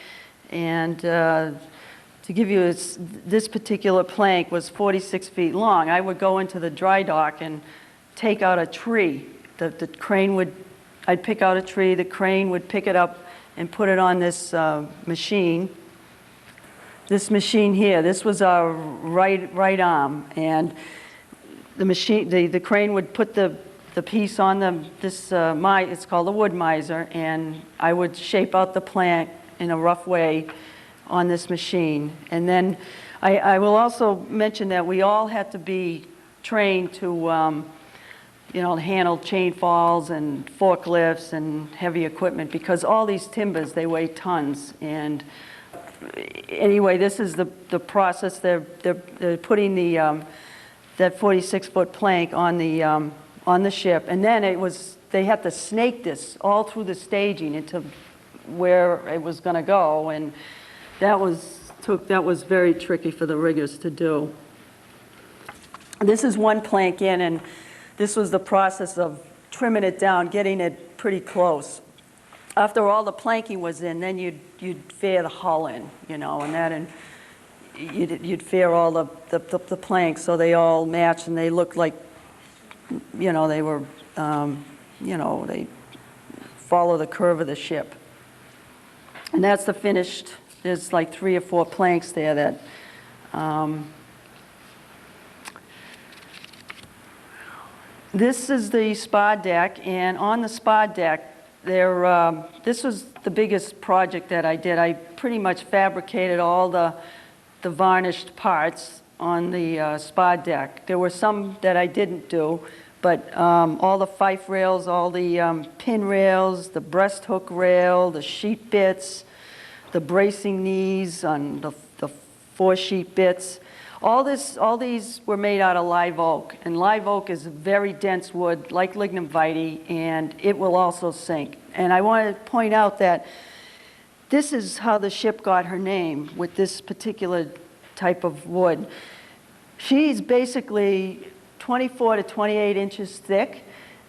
And to give you this particular plank was 46 feet long. I would go into the dry dock and take out a tree. The crane would, I'd pick out a tree, the crane would pick it up and put it on this machine. This machine here, this was our right arm, and the machine, the crane would put the piece on it's called a wood miser, and I would shape out the plank in a rough way on this machine. And then I will also mention that we all had to be trained to handle chain falls and forklifts and heavy equipment because all these timbers, they weigh tons. And anyway, this is the process. They're putting that 46-foot plank on the ship, and then they had to snake this all through the staging into where it was going to go, and that was very tricky for the riggers to do. This is one plank in, and this was the process of trimming it down, getting it pretty close. After all the planking was in, then you'd fair the hull in, and you'd fair all the planks so they all matched and they looked like, they were, they follow the curve of the ship. And that's the finished. There's like 3 or 4 planks there that. This is the spa deck, and on the spa deck, this was the biggest project that I did. I pretty much fabricated all the varnished parts on the spa deck. There were some that I didn't do, but all the fife rails, all the pin rails, the breast hook rail, the sheet bits, the bracing knees on the 4 sheet bits. All these were made out of live oak, and live oak is a very dense wood, like lignum vitae, and it will also sink. And I want to point out that this is how the ship got her name, with this particular type of wood. She's basically 24 to 28 inches thick,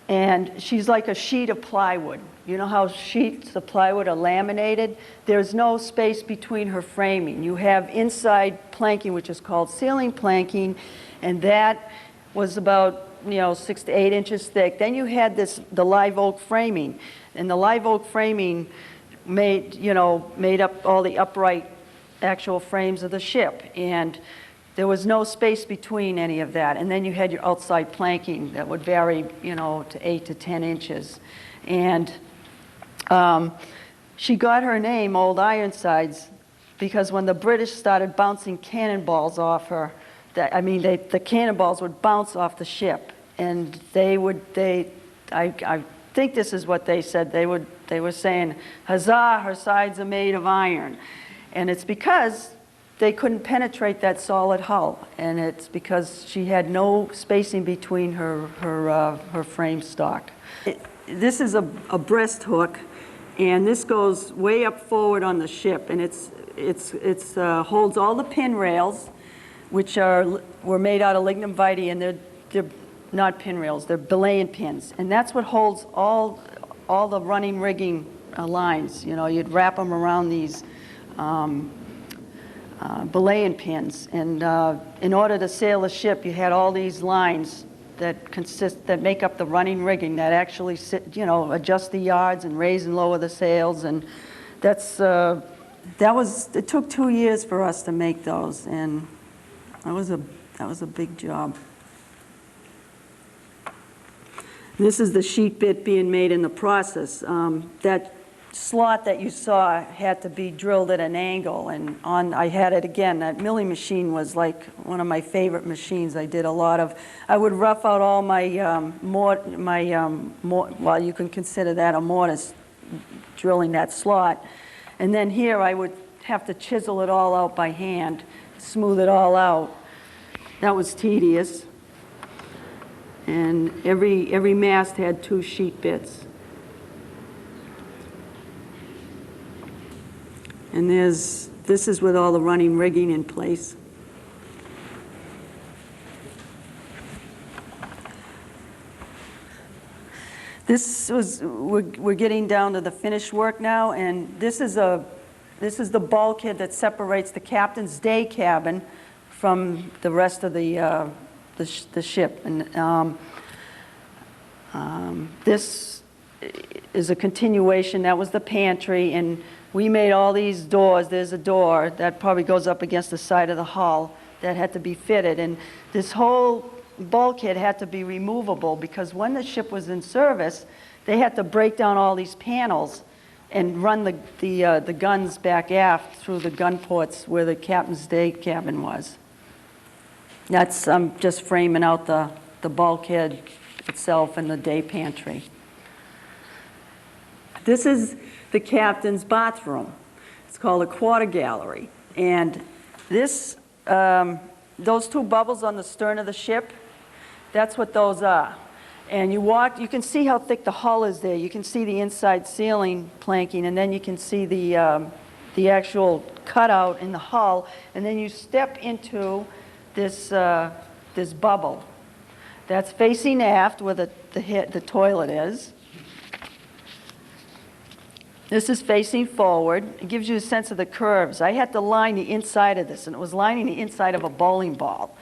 and she's like a sheet of plywood. You know how sheets of plywood are laminated? There's no space between her framing. You have inside planking, which is called ceiling planking, and that was about 6 to 8 inches thick. Then you had the live oak framing, and the live oak framing made up all the upright actual frames of the ship, and there was no space between any of that. And then you had your outside planking that would vary, to 8 to 10 inches. And she got her name, Old Ironsides, because when the British started bouncing cannonballs off her, the cannonballs would bounce off the ship, and I think this is what they said. They were saying, "Huzzah! Her sides are made of iron," and it's because they couldn't penetrate that solid hull, and it's because she had no spacing between her frame stock. This is a breast hook, and this goes way up forward on the ship, and it holds all the pin rails, which were made out of lignum vitae, and they're not pin rails, they're belaying pins, and that's what holds all the running rigging lines. You'd wrap them around these belaying pins, and in order to sail a ship, you had all these lines that make up the running rigging that actually adjust the yards and raise and lower the sails, and that's it took 2 years for us to make those, and that was a big job. This is the sheet bit being made in the process. That slot that you saw had to be drilled at an angle, and I had it again. That milling machine was like one of my favorite machines. I would rough out all my well, you can consider that a mortise, drilling that slot. And then here I would have to chisel it all out by hand, smooth it all out. That was tedious. And every mast had 2 sheet bits. And this is with all the running rigging in place. We're getting down to the finished work now, and this is the bulkhead that separates the captain's day cabin from the rest of the ship. And this is a continuation. That was the pantry, and we made all these doors. There's a door that probably goes up against the side of the hull that had to be fitted, and this whole bulkhead had to be removable because when the ship was in service, they had to break down all these panels and run the guns back aft through the gun ports where the captain's day cabin was. That's just framing out the bulkhead itself and the day pantry. This is the captain's bathroom. It's called a quarter gallery. And this, those 2 bubbles on the stern of the ship, that's what those are. And you can see how thick the hull is there. You can see the inside ceiling planking, and then you can see the actual cutout in the hull, and then you step into this bubble. That's facing aft where the toilet is. This is facing forward. It gives you a sense of the curves. I had to line the inside of this, and it was lining the inside of a bowling ball.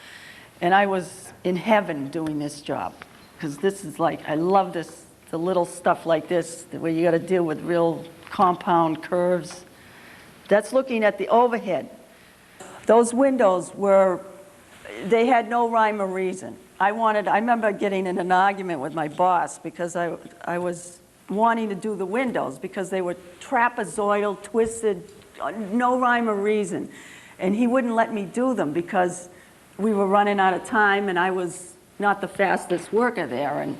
And I was in heaven doing this job, because this is like, I love this, the little stuff like this, where you got to deal with real compound curves. That's looking at the overhead. Those windows they had no rhyme or reason. I remember getting in an argument with my boss because I was wanting to do the windows because they were trapezoidal, twisted, no rhyme or reason. And he wouldn't let me do them because we were running out of time and I was not the fastest worker there. And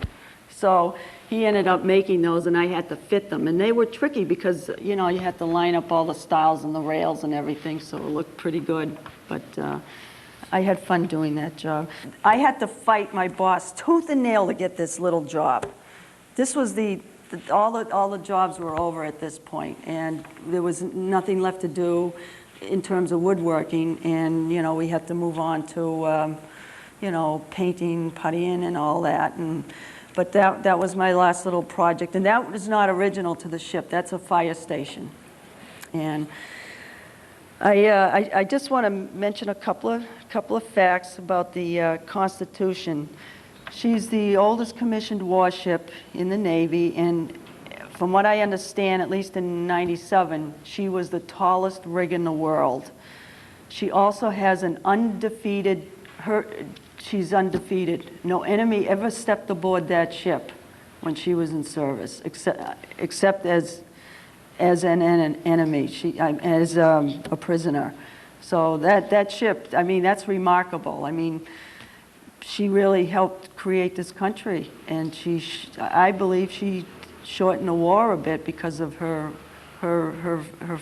so he ended up making those and I had to fit them. And they were tricky because, you know, you had to line up all the stiles and the rails and everything, so it looked pretty good. But I had fun doing that job. I had to fight my boss tooth and nail to get this little job. This was all the jobs were over at this point, and there was nothing left to do in terms of woodworking, and you know we had to move on to you know, painting, puttying, and all that. But that was my last little project, and that was not original to the ship. That's a fire station, and I just want to mention a couple of facts about the Constitution. She's the oldest commissioned warship in the Navy, and from what I understand, at least in '97, she was the tallest rig in the world. She also has an undefeated, she's undefeated. No enemy ever stepped aboard that ship when she was in service, except as an enemy, as a prisoner. So that ship, I mean, that's remarkable. I mean, she really helped create this country, and I believe she shortened the war a bit because of her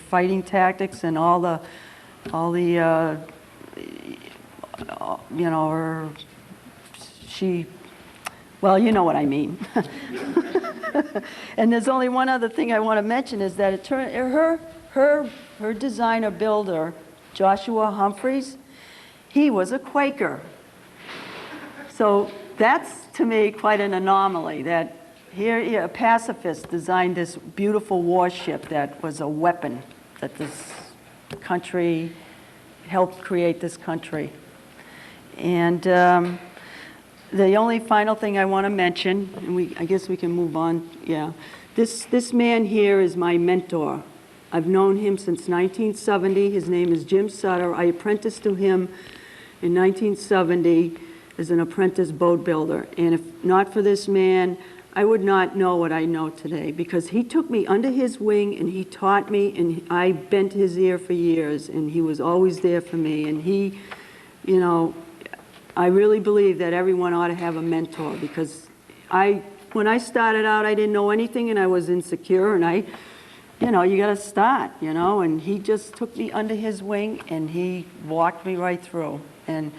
fighting tactics and all the you know, well, you know what I mean. And there's only one other thing I want to mention is that her designer builder, Joshua Humphreys, he was a Quaker. So that's, to me, quite an anomaly that here a pacifist designed this beautiful warship that was a weapon that this country helped create this country. And the only final thing I want to mention, and I guess we can move on, yeah. This man here is my mentor. I've known him since 1970. His name is Jim Sutter. I apprenticed to him in 1970 as an apprentice boat builder. And if not for this man, I would not know what I know today, because he took me under his wing and he taught me, and I bent his ear for years, and he was always there for me. And he, you know, I really believe that everyone ought to have a mentor, because when I started out, I didn't know anything and I was insecure, and you know, you got to start, you know, and he just took me under his wing and he walked me right through. And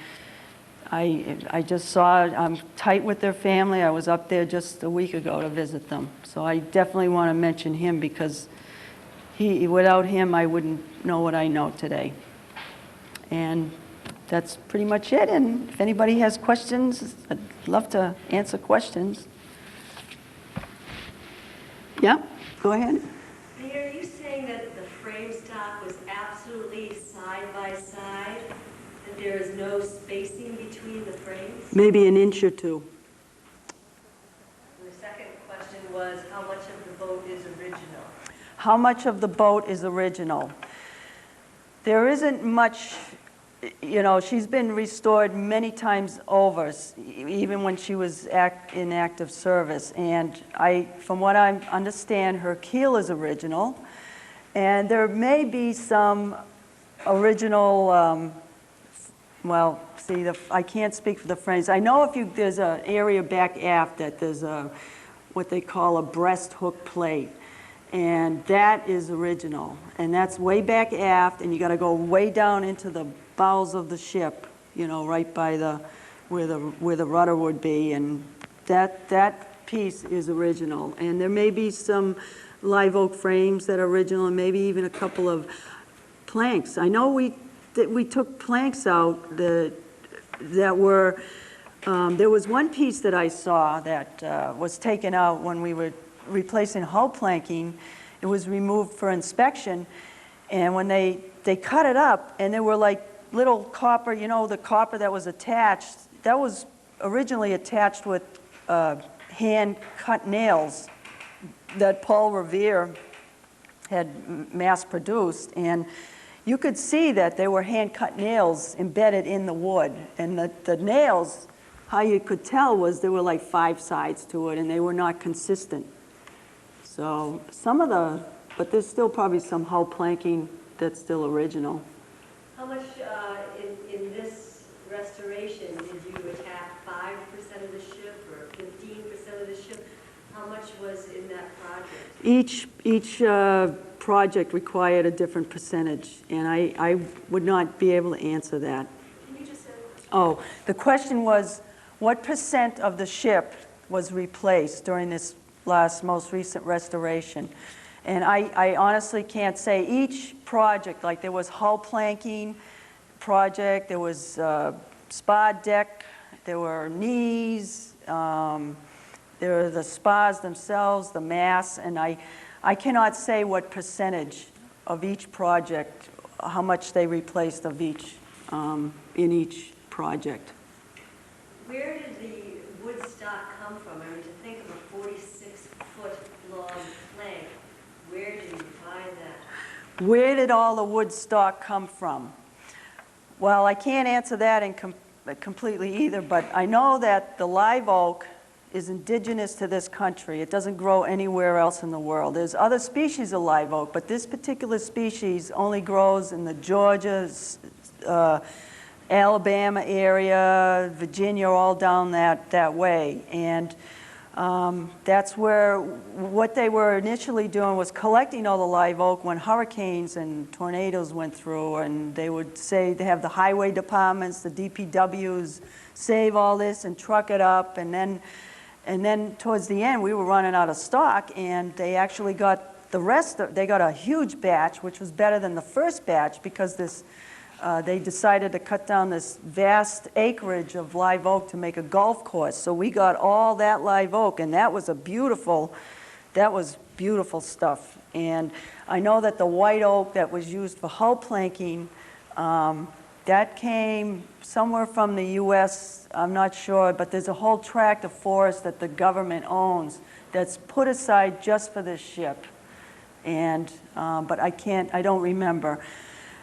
I just saw, I'm tight with their family. I was up there just a week ago to visit them. So I definitely want to mention him, because without him, I wouldn't know what I know today. And that's pretty much it. And if anybody has questions, I'd love to answer questions. Yeah, go ahead. Peter, are you saying that the frame stock was absolutely side by side? That there is no spacing between the frames? Maybe an inch or two. And the second question was, how much of the boat is original? How much of the boat is original? There isn't much, you know, she's been restored many times over, even when she was in active service. And from what I understand, her keel is original. And there may be some original, well, see, I can't speak for the frames. I know there's an area back aft that there's what they call a breast hook plate. And that is original. And that's way back aft, and you got to go way down into the bowels of the ship, you know, right by where the rudder would be, and that piece is original. And there may be some live oak frames that are original, and maybe even a couple of planks. I know we took planks out that were. There was one piece that I saw that was taken out when we were replacing hull planking. It was removed for inspection, and when they cut it up, and there were like little copper, you know, the copper that was attached, that was originally attached with hand-cut nails that Paul Revere had mass-produced. And you could see that they were hand-cut nails embedded in the wood. And the nails, how you could tell was there were like 5 sides to it, and they were not consistent. So but there's still probably some hull planking that's still original. How much in this restoration did you attack 5% of the ship or 15% of the ship? How much was in that project? Each project required a different percentage, and I would not be able to answer that. Can you just say? Oh, the question was, what percent of the ship was replaced during this most recent restoration? And I honestly can't say. Each project, like there was hull planking project, there was spa deck, there were knees, there were the spas themselves, the masts, and I cannot say what percentage of each project, how much they replaced of each, in each project. Where did the wood stock come from? I mean, to think of a 46-foot long plank, where did you find that? Where did all the wood stock come from? Well, I can't answer that completely either, but I know that the live oak is indigenous to this country. It doesn't grow anywhere else in the world. There's other species of live oak, but this particular species only grows in the Georgia, Alabama area, Virginia, all down that way. And that's where what they were initially doing was collecting all the live oak when hurricanes and tornadoes went through, and they would say they have the highway departments, the DPWs save all this and truck it up, and then towards the end we were running out of stock, and they actually got the rest they got a huge batch, which was better than the first batch, because they decided to cut down this vast acreage of live oak to make a golf course. So we got all that live oak, and that was beautiful stuff. And I know that the white oak that was used for hull planking, that came somewhere from the U.S., I'm not sure, but there's a whole tract of forest that the government owns that's put aside just for this ship. and but I don't remember.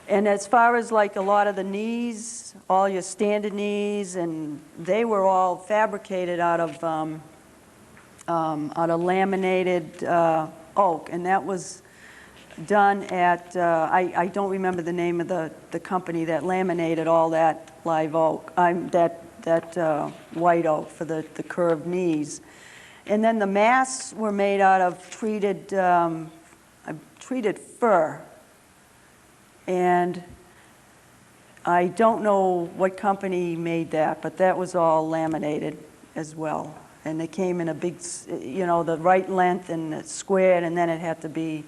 And as far as like a lot of the knees, all your standard knees, and they were all fabricated out of laminated oak, and that was done at, I don't remember the name of the company that laminated all that live oak, that white oak for the curved knees. And then the masks were made out of treated fur. And I don't know what company made that, but that was all laminated as well. And they came in a big, the right length and squared, and then it had to be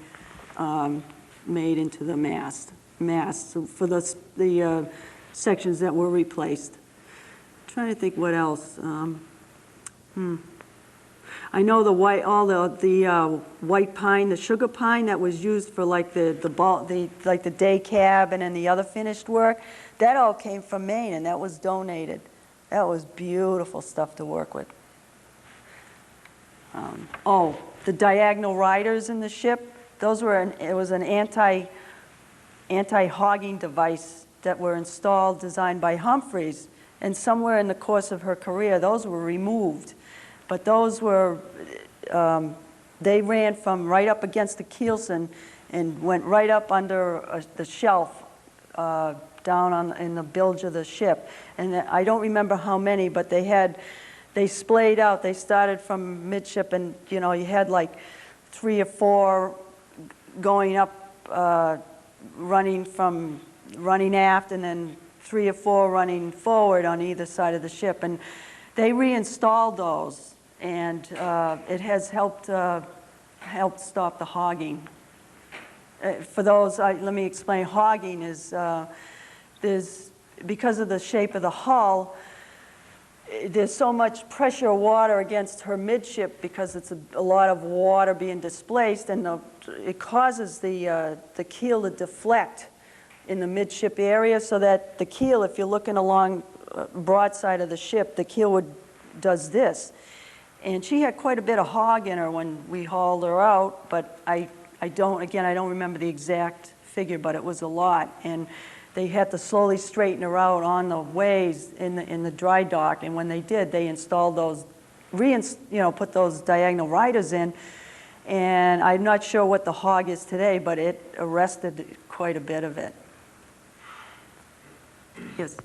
made into the mast for the sections that were replaced. I'm trying to think what else. I know the white pine, the sugar pine that was used for like the day cabin and the other finished work. That all came from Maine, and that was donated. That was beautiful stuff to work with. The diagonal riders in the ship. Those were it was an anti-hogging device that were installed, designed by Humphreys, and somewhere in the course of her career, those were removed. But those were, they ran from right up against the keelson and went right up under the shelf down in the bilge of the ship. And I don't remember how many, but they splayed out. They started from midship, and you had like 3 or 4 going up, running aft, and then 3 or 4 running forward on either side of the ship. And they reinstalled those, and it has helped stop the hogging. For those, let me explain. Hogging is because of the shape of the hull. There's so much pressure of water against her midship because it's a lot of water being displaced, and it causes the keel to deflect in the midship area, so that the keel, if you're looking along broadside of the ship, the keel does this. And she had quite a bit of hog in her when we hauled her out, but I don't remember the exact figure, but it was a lot. And they had to slowly straighten her out on the ways in the dry dock, and when they did, they installed those, put those diagonal riders in. And I'm not sure what the hog is today, but it arrested quite a bit of it. Yes.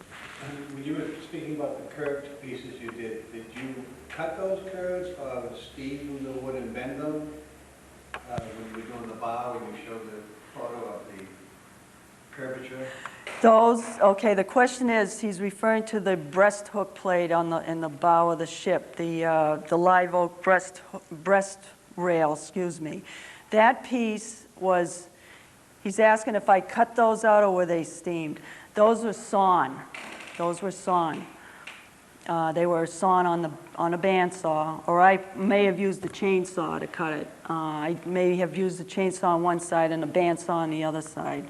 When you were speaking about the curved pieces you did you cut those curves or steam the wood and bend them? When you were doing the bow, when you showed the photo of the curvature? The question is, he's referring to the breast hook plate in the bow of the ship, the live oak breast rail, excuse me. That piece was, he's asking if I cut those out or were they steamed. Those were sawn. Those were sawn. They were sawn on a bandsaw, or I may have used the chainsaw to cut it. I may have used the chainsaw on one side and a bandsaw on the other side.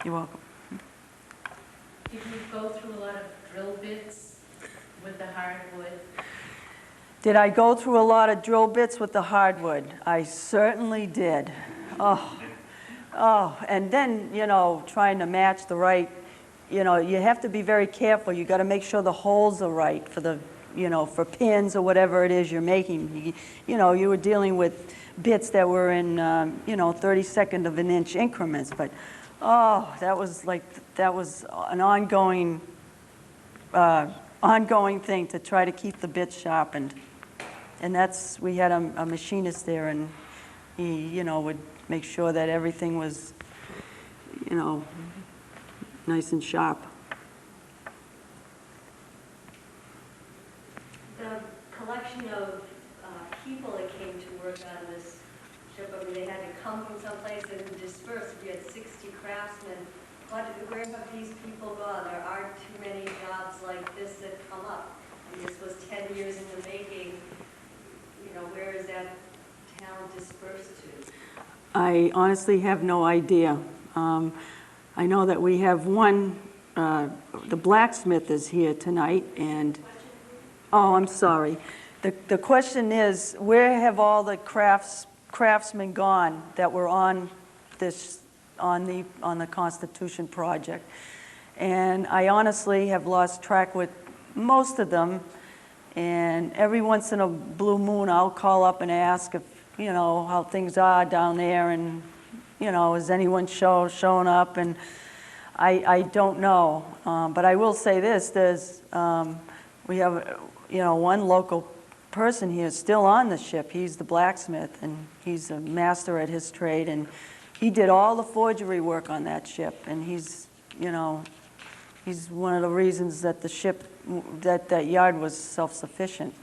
You're welcome. Did you go through a lot of drill bits with the hardwood? Did I go through a lot of drill bits with the hardwood? I certainly did. And then, trying to match the right, you have to be very careful. You got to make sure the holes are right for the, for pins or whatever it is you're making. You were dealing with bits that were in, 32nd of an inch increments, but that was an ongoing thing to try to keep the bits sharpened. And we had a machinist there, and he, would make sure that everything was, nice and sharp. The collection of people that came to work on this ship, I mean, they had to come from someplace and disperse. We had 60 craftsmen. Where have these people gone? There aren't too many jobs like this that come up. And this was 10 years in the making. Where is that talent dispersed to? I honestly have no idea. I know that we have one, the blacksmith is here tonight, and, I'm sorry. The question is, where have all the craftsmen gone that were on this, on the Constitution project? And I honestly have lost track with most of them. And every once in a blue moon, I'll call up and ask if, you know, how things are down there, and, you know, is anyone showing up? And I don't know. But I will say this, we have, you know, one local person here still on the ship. He's the blacksmith, and he's a master at his trade, and he did all the forgery work on that ship, and he's, you know, he's one of the reasons that the ship, that yard was self-sufficient.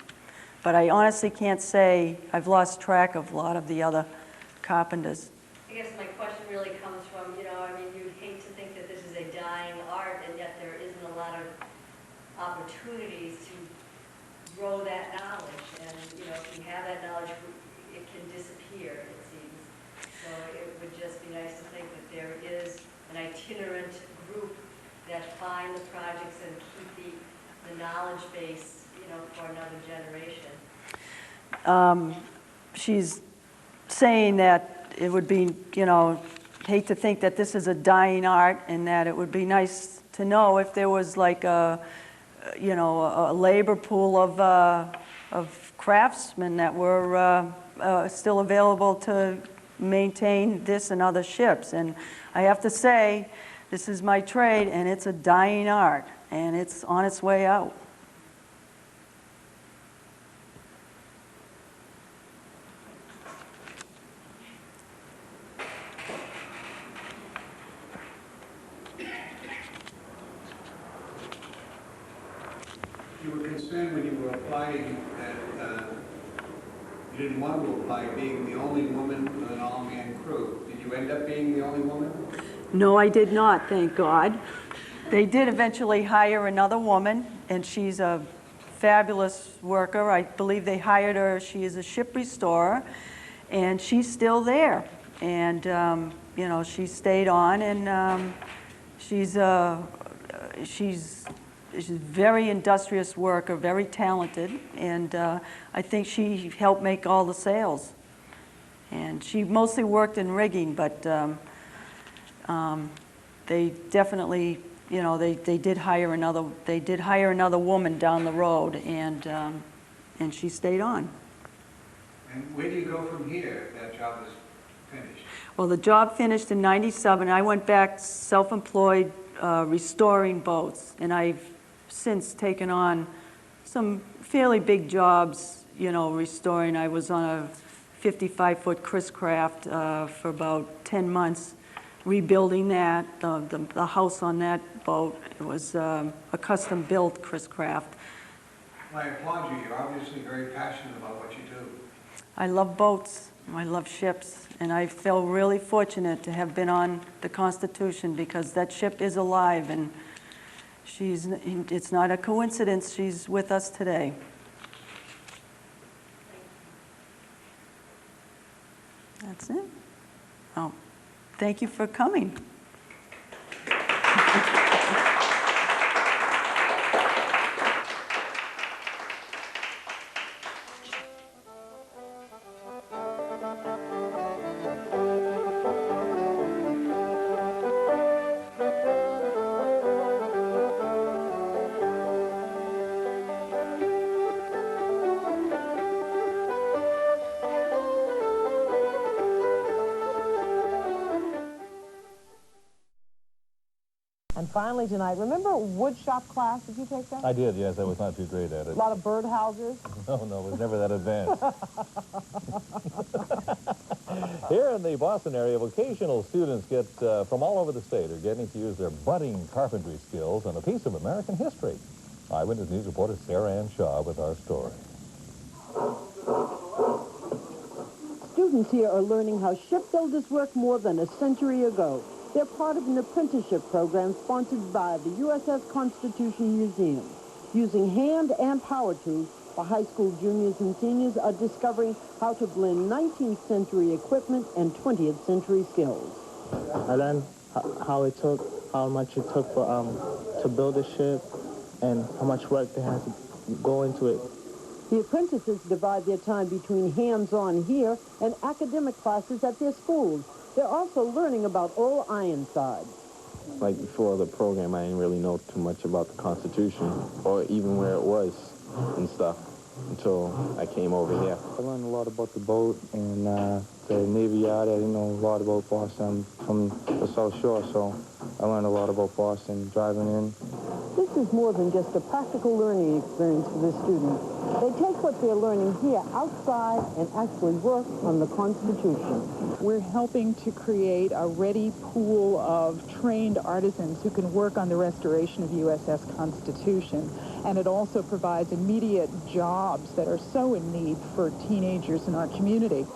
But I honestly can't say, I've lost track of a lot of the other carpenters. I guess my question really comes from, you know, I mean, you'd hate to think that this is a dying art, and yet there isn't a lot of opportunities to grow that knowledge. And, you know, if you have that knowledge, it can disappear, it seems. So it would just be nice to think that there is an itinerant group that find the projects and keep the knowledge base, you know, for another generation. She's saying that it would be, you know, hate to think that this is a dying art, and that it would be nice to know if there was like a, you know, a labor pool of craftsmen that were still available to maintain this and other ships. And I have to say, this is my trade, and it's a dying art, and it's on its way out. You were concerned when you were applying that you didn't want to apply being the only woman with an all-man crew. Did you end up being the only woman? No, I did not, thank God. They did eventually hire another woman, and she's a fabulous worker. I believe they hired her. She is a ship restorer, and she's still there. And, you know, she stayed on, and she's a very industrious worker, very talented, and I think she helped make all the sails. And she mostly worked in rigging, but they definitely, you know, they did hire another woman down the road, and she stayed on. And where do you go from here if that job is finished? Well, the job finished in '97. I went back self-employed, restoring boats, and I've since taken on some fairly big jobs, you know, restoring. I was on a 55-foot Chris Craft for about 10 months, rebuilding that, the house on that boat. It was a custom-built Chris Craft. Well, I applaud you. You're obviously very passionate about what you do. I love boats. I love ships, and I feel really fortunate to have been on the Constitution, because that ship is alive, and it's not a coincidence she's with us today. That's it. Oh, thank you for coming. And finally tonight, remember woodshop class? Did you take that? I did, yes. I was not too great at it. A lot of birdhouses? No, it was never that advanced. Here in the Boston area, vocational students from all over the state are getting to use their budding carpentry skills on a piece of American history. Eyewitness News reporter Sarah Ann Shaw with our story. Students here are learning how shipbuilders worked more than a century ago. They're part of an apprenticeship program sponsored by the USS Constitution Museum. Using hand and power tools, the high school juniors and seniors are discovering how to blend 19th century equipment and 20th century skills. I learned how much it took for to build a ship, and how much work they had to go into it. The apprentices divide their time between hands-on here and academic classes at their schools. They're also learning about old Ironsides. Like before the program, I didn't really know too much about the Constitution or even where it was and stuff until I came over here. I learned a lot about the boat and the Navy Yard. I didn't know a lot about Boston. I'm from the South Shore, so I learned a lot about Boston driving in. This is more than just a practical learning experience for the students. They take what they're learning here outside and actually work on the Constitution. We're helping to create a ready pool of trained artisans who can work on the restoration of USS Constitution. And it also provides immediate jobs that are so in need for teenagers in our community.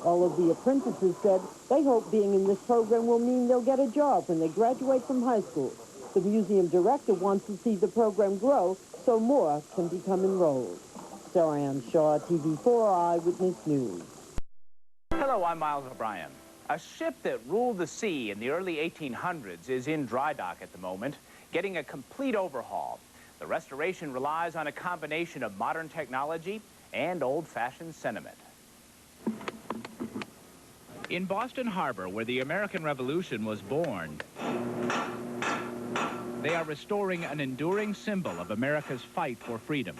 All of the apprentices said they hope being in this program will mean they'll get a job when they graduate from high school. The museum director wants to see the program grow so more can become enrolled. Sarah Ann Shaw, TV4 Eyewitness News. Hello, I'm Miles O'Brien. A ship that ruled the sea in the early 1800s is in dry dock at the moment, getting a complete overhaul. The restoration relies on a combination of modern technology and old-fashioned sentiment. In Boston Harbor, where the American Revolution was born, they are restoring an enduring symbol of America's fight for freedom.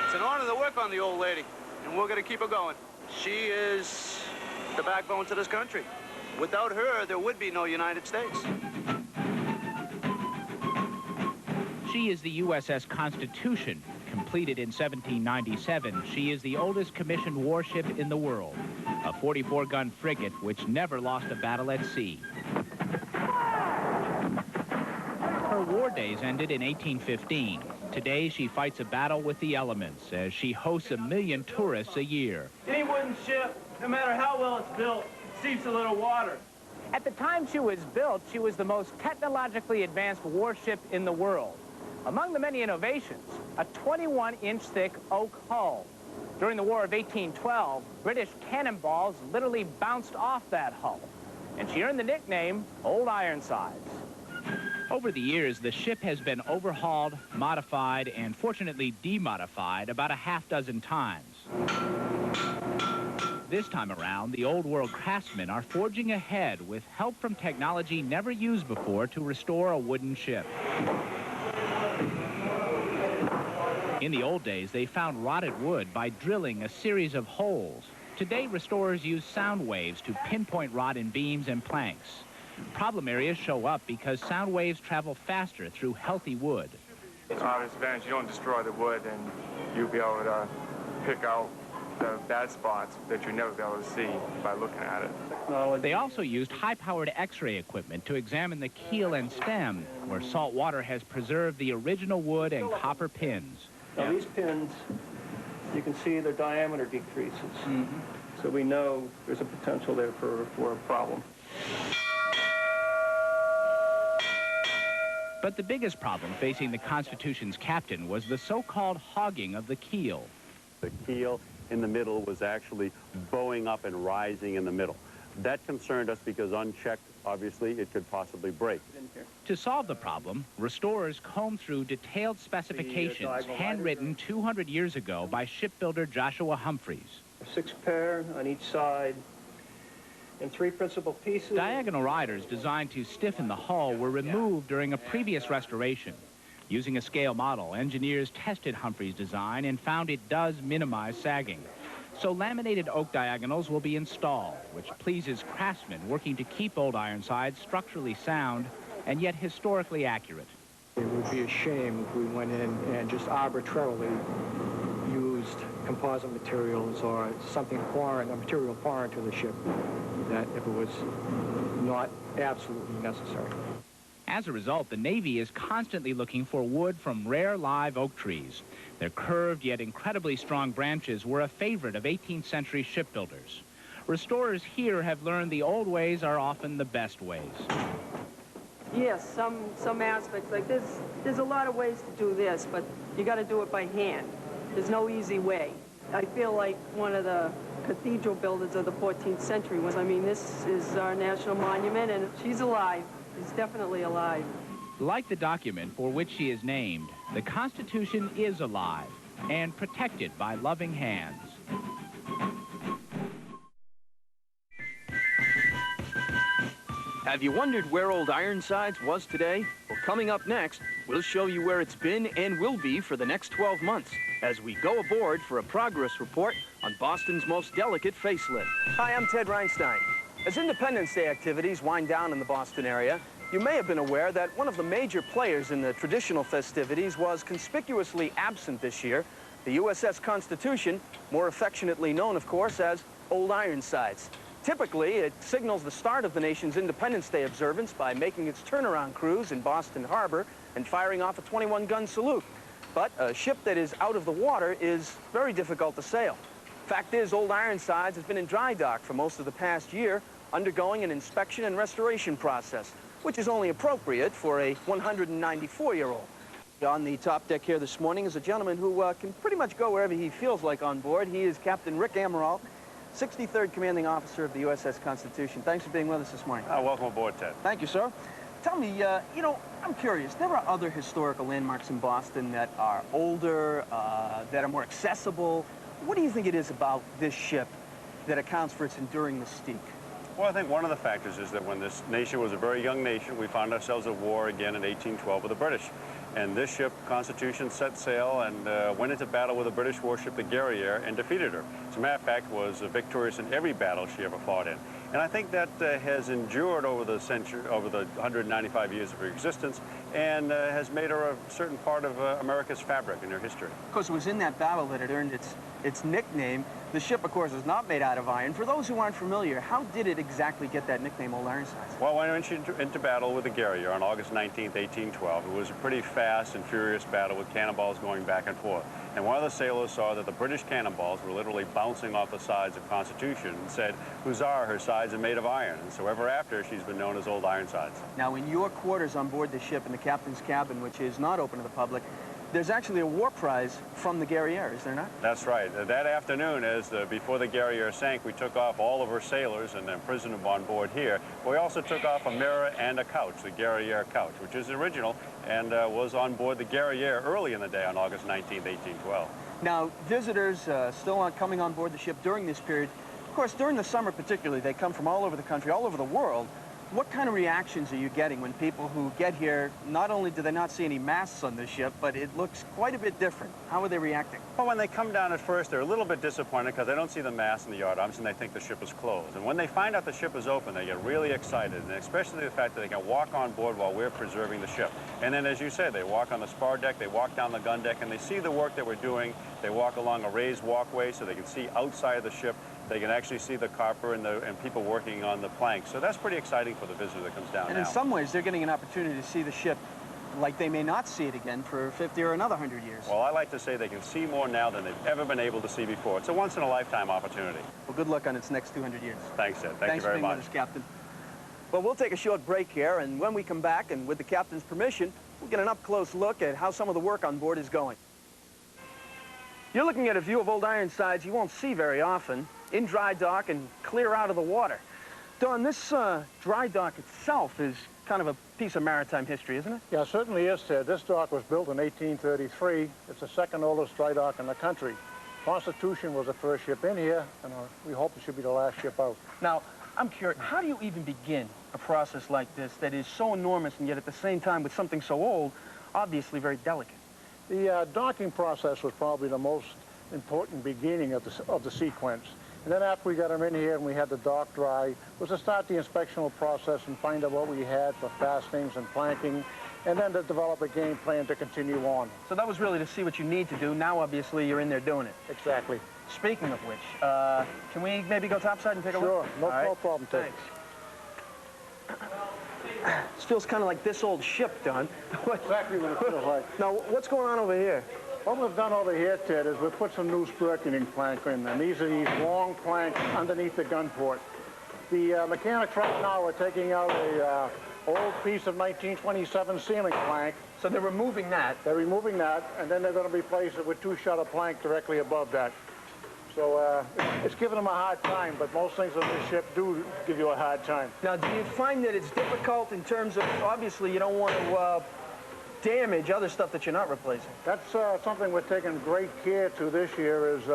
It's an honor to work on the old lady, and we're going to keep her going. She is the backbone to this country. Without her, there would be no United States. She is the USS Constitution. Completed in 1797, she is the oldest commissioned warship in the world, a 44-gun frigate which never lost a battle at sea. Her war days ended in 1815. Today, she fights a battle with the elements as she hosts 1 million tourists a year. Any wooden ship, no matter how well it's built, seeps a little water. At the time she was built, she was the most technologically advanced warship in the world. Among the many innovations, a 21-inch thick oak hull. During the War of 1812, British cannonballs literally bounced off that hull, and she earned the nickname Old Ironsides. Over the years, the ship has been overhauled, modified, and fortunately demodified about a half-dozen times. This time around, the old world craftsmen are forging ahead with help from technology never used before to restore a wooden ship. In the old days, they found rotted wood by drilling a series of holes. Today, restorers use sound waves to pinpoint rot in beams and planks. Problem areas show up because sound waves travel faster through healthy wood. Obvious advantage, you don't destroy the wood, and you'll be able to pick out the bad spots that you'll never be able to see by looking at it. They also used high-powered X-ray equipment to examine the keel and stem, where salt water has preserved the original wood and copper pins. Now these pins, you can see their diameter decreases. So we know there's a potential there for a problem. But the biggest problem facing the Constitution's captain was the so-called hogging of the keel. The keel in the middle was actually bowing up and rising in the middle. That concerned us because unchecked, obviously, it could possibly break. To solve the problem, restorers combed through detailed specifications handwritten 200 years ago by shipbuilder Joshua Humphreys. 6 pair on each side and 3 principal pieces. Diagonal riders designed to stiffen the hull were removed during a previous restoration. Using a scale model, engineers tested Humphreys' design and found it does minimize sagging. So laminated oak diagonals will be installed, which pleases craftsmen working to keep Old Ironsides structurally sound and yet historically accurate. It would be a shame if we went in and just arbitrarily used composite materials or something foreign, a material foreign to the ship, that if it was not absolutely necessary. As a result, the Navy is constantly looking for wood from rare live oak trees. Their curved yet incredibly strong branches were a favorite of 18th century shipbuilders. Restorers here have learned the old ways are often the best ways. Yes, some aspects, like there's a lot of ways to do this, but you got to do it by hand. There's no easy way. I feel like one of the cathedral builders of the 14th century was, I mean, this is our national monument, and she's alive. She's definitely alive. Like the document for which she is named, the Constitution is alive and protected by loving hands. Have you wondered where Old Ironsides was today? Well, coming up next, we'll show you where it's been and will be for the next 12 months as we go aboard for a progress report on Boston's most delicate facelift. Hi, I'm Ted Reinstein. As Independence Day activities wind down in the Boston area, you may have been aware that one of the major players in the traditional festivities was conspicuously absent this year, the USS Constitution, more affectionately known, of course, as Old Ironsides. Typically, it signals the start of the nation's Independence Day observance by making its turnaround cruise in Boston Harbor and firing off a 21-gun salute. But a ship that is out of the water is very difficult to sail. Fact is, Old Ironsides has been in dry dock for most of the past year, undergoing an inspection and restoration process, which is only appropriate for a 194-year-old. On the top deck here this morning is a gentleman who can pretty much go wherever he feels like on board. He is Captain Rick Amaral, 63rd Commanding Officer of the USS Constitution. Thanks for being with us this morning. Welcome aboard, Ted. Thank you, sir. Tell me, you know, I'm curious. There are other historical landmarks in Boston that are older, that are more accessible. What do you think it is about this ship that accounts for its enduring mystique? Well, I think one of the factors is that when this nation was a very young nation, we found ourselves at war again in 1812 with the British. And this ship, Constitution, set sail and went into battle with a British warship, the Guerriere, and defeated her. As a matter of fact, was victorious in every battle she ever fought in. And I think that has endured over the century, over the 195 years of her existence, and has made her a certain part of America's fabric in her history. Of course, it was in that battle that it earned its nickname. The ship, of course, is not made out of iron. For those who aren't familiar, how did it exactly get that nickname, Old Ironsides? Well, when it went into battle with the Guerriere on August 19th, 1812, it was a pretty fast and furious battle with cannonballs going back and forth. And one of the sailors saw that the British cannonballs were literally bouncing off the sides of Constitution and said, "Huzzah, her sides are made of iron." And so ever after, she's been known as Old Ironsides. Now, in your quarters on board the ship in the captain's cabin, which is not open to the public, there's actually a war prize from the Guerriere, is there not? That's right. That afternoon, before the Guerriere sank, we took off all of her sailors and imprisoned them on board here. We also took off a mirror and a couch, the Guerriere couch, which is original and was on board the Guerriere early in the day on August 19th, 1812. Now, visitors still aren't coming on board the ship during this period. Of course, during the summer particularly, they come from all over the country, all over the world. What kind of reactions are you getting when people who get here, not only do they not see any masts on this ship, but it looks quite a bit different? How are they reacting? Well, when they come down at first, they're a little bit disappointed because they don't see the mast and the yardarms and they think the ship is closed. And when they find out the ship is open, they get really excited, and especially the fact that they can walk on board while we're preserving the ship. And then, as you say, they walk on the spar deck, they walk down the gun deck, and they see the work that we're doing. They walk along a raised walkway so they can see outside of the ship. They can actually see the copper and people working on the planks. So that's pretty exciting for the visitor that comes down And now. in some ways, they're getting an opportunity to see the ship like they may not see it again for 50 or another 100 years. Well, I like to say they can see more now than they've ever been able to see before. It's a once-in-a-lifetime opportunity. Well, good luck on its next 200 years. Thanks, Ed. Thank you very much. Thanks for being with us, Captain. Well, we'll take a short break here, and when we come back, and with the captain's permission, we'll get an up-close look at how some of the work on board is going. You're looking at a view of Old Ironsides you won't see very often, in dry dock and clear out of the water. Don, this dry dock itself is kind of a piece of maritime history, isn't it? Yeah, it certainly is, Ted. This dock was built in 1833. It's the second oldest dry dock in the country. Constitution was the first ship in here, and we hope it should be the last ship out. Now, I'm curious, how do you even begin a process like this that is so enormous and yet at the same time with something so old, obviously very delicate? The docking process was probably the most important beginning of the sequence. And then after we got them in here and we had the dock dry, was to start the inspectional process and find out what we had for fastenings and planking, and then to develop a game plan to continue on. So that was really to see what you need to do. Now, obviously, you're in there doing it. Exactly. Speaking of which, can we maybe go topside and take a look? Sure, no problem, Ted. Thanks. This feels kind of like this old ship, Don. Exactly what it feels like. Now, what's going on over here? What we've done over here, Ted, is we've put some new spirketing plank in, and these are these long planks underneath the gun port. The mechanics right now are taking out a old piece of 1927 ceiling plank. So they're removing that? They're removing that, and then they're going to replace it with two shutter plank directly above that. So it's giving them a hard time, but most things on this ship do give you a hard time. Now, do you find that it's difficult in terms of, obviously, you don't want to damage other stuff that you're not replacing? That's something we're taking great care to this year is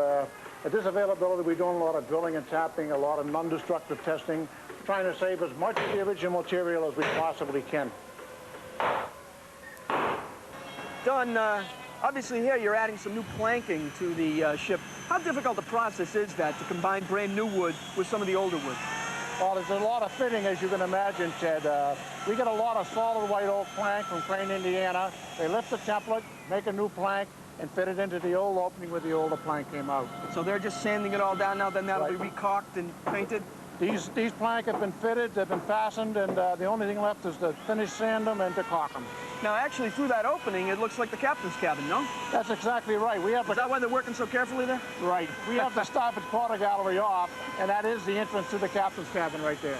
at this availability, we're doing a lot of drilling and tapping, a lot of non-destructive testing, trying to save as much of the original material as we possibly can. Don, obviously here you're adding some new planking to the ship. How difficult a process is that to combine brand new wood with some of the older wood? Well, there's a lot of fitting, as you can imagine, Ted. We get a lot of solid white oak plank from Crane, Indiana. They lift the template, make a new plank, and fit it into the old opening where the older plank came out. So they're just sanding it all down now, then that'll be recaulked and painted? These plank have been fitted, they've been fastened, and the only thing left is to finish sand them and to caulk them. Now, actually, through that opening, it looks like the captain's cabin, no? That's exactly right. Is that why they're working so carefully there? Right. We have the starboard quarter gallery off, and that is the entrance to the captain's cabin right there.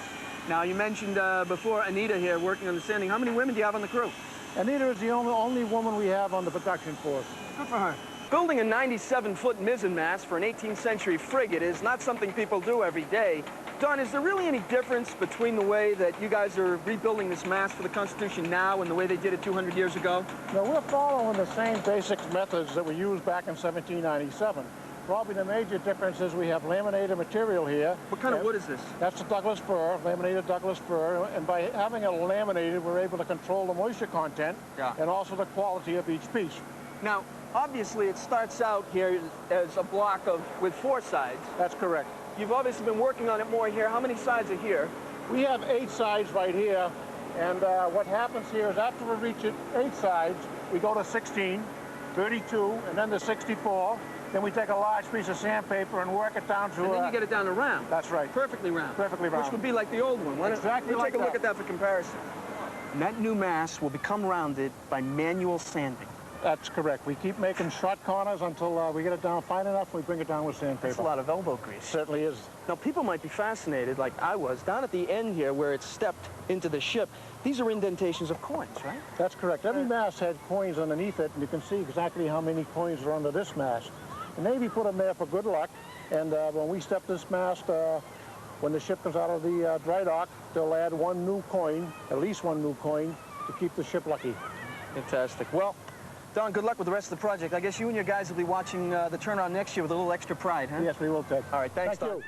Now, you mentioned before Anita here working on the sanding. How many women do you have on the crew? Anita is the only woman we have on the production force. Good for her. Building a 97-foot mizzen mast for an 18th century frigate is not something people do every day. Don, is there really any difference between the way that you guys are rebuilding this mast for the Constitution now and the way they did it 200 years ago? No, we're following the same basic methods that we used back in 1797. Probably the major difference is we have laminated material here. What kind of wood is this? That's the Douglas fir, laminated Douglas fir, and by having it laminated, we're able to control the moisture content and also the quality of each piece. Now, obviously, it starts out here as a block with 4 sides. That's correct. You've obviously been working on it more here. How many sides are here? We have 8 sides right here, and what happens here is after we reach 8 sides, we go to 16, 32, and then to 64. Then we take a large piece of sandpaper and work it down to... And then you get it down to round. That's right. Perfectly round. Perfectly round. Which would be like the old one. Exactly like that. Take a look at that for comparison. And that new mast will become rounded by manual sanding. That's correct. We keep making short corners until we get it down fine enough, we bring it down with sandpaper. That's a lot of elbow grease. Certainly is. Now, people might be fascinated, like I was, down at the end here where it's stepped into the ship. These are indentations of coins, right? That's correct. Every mast had coins underneath it, and you can see exactly how many coins are under this mast. The Navy put them there for good luck, and when we step this mast, when the ship comes out of the dry dock, they'll add 1 new coin, at least 1 new coin, to keep the ship lucky. Fantastic. Well, Don, good luck with the rest of the project. I guess you and your guys will be watching the turnaround next year with a little extra pride, huh? Yes, we will, Ted. All right, thanks, Thank Don. you.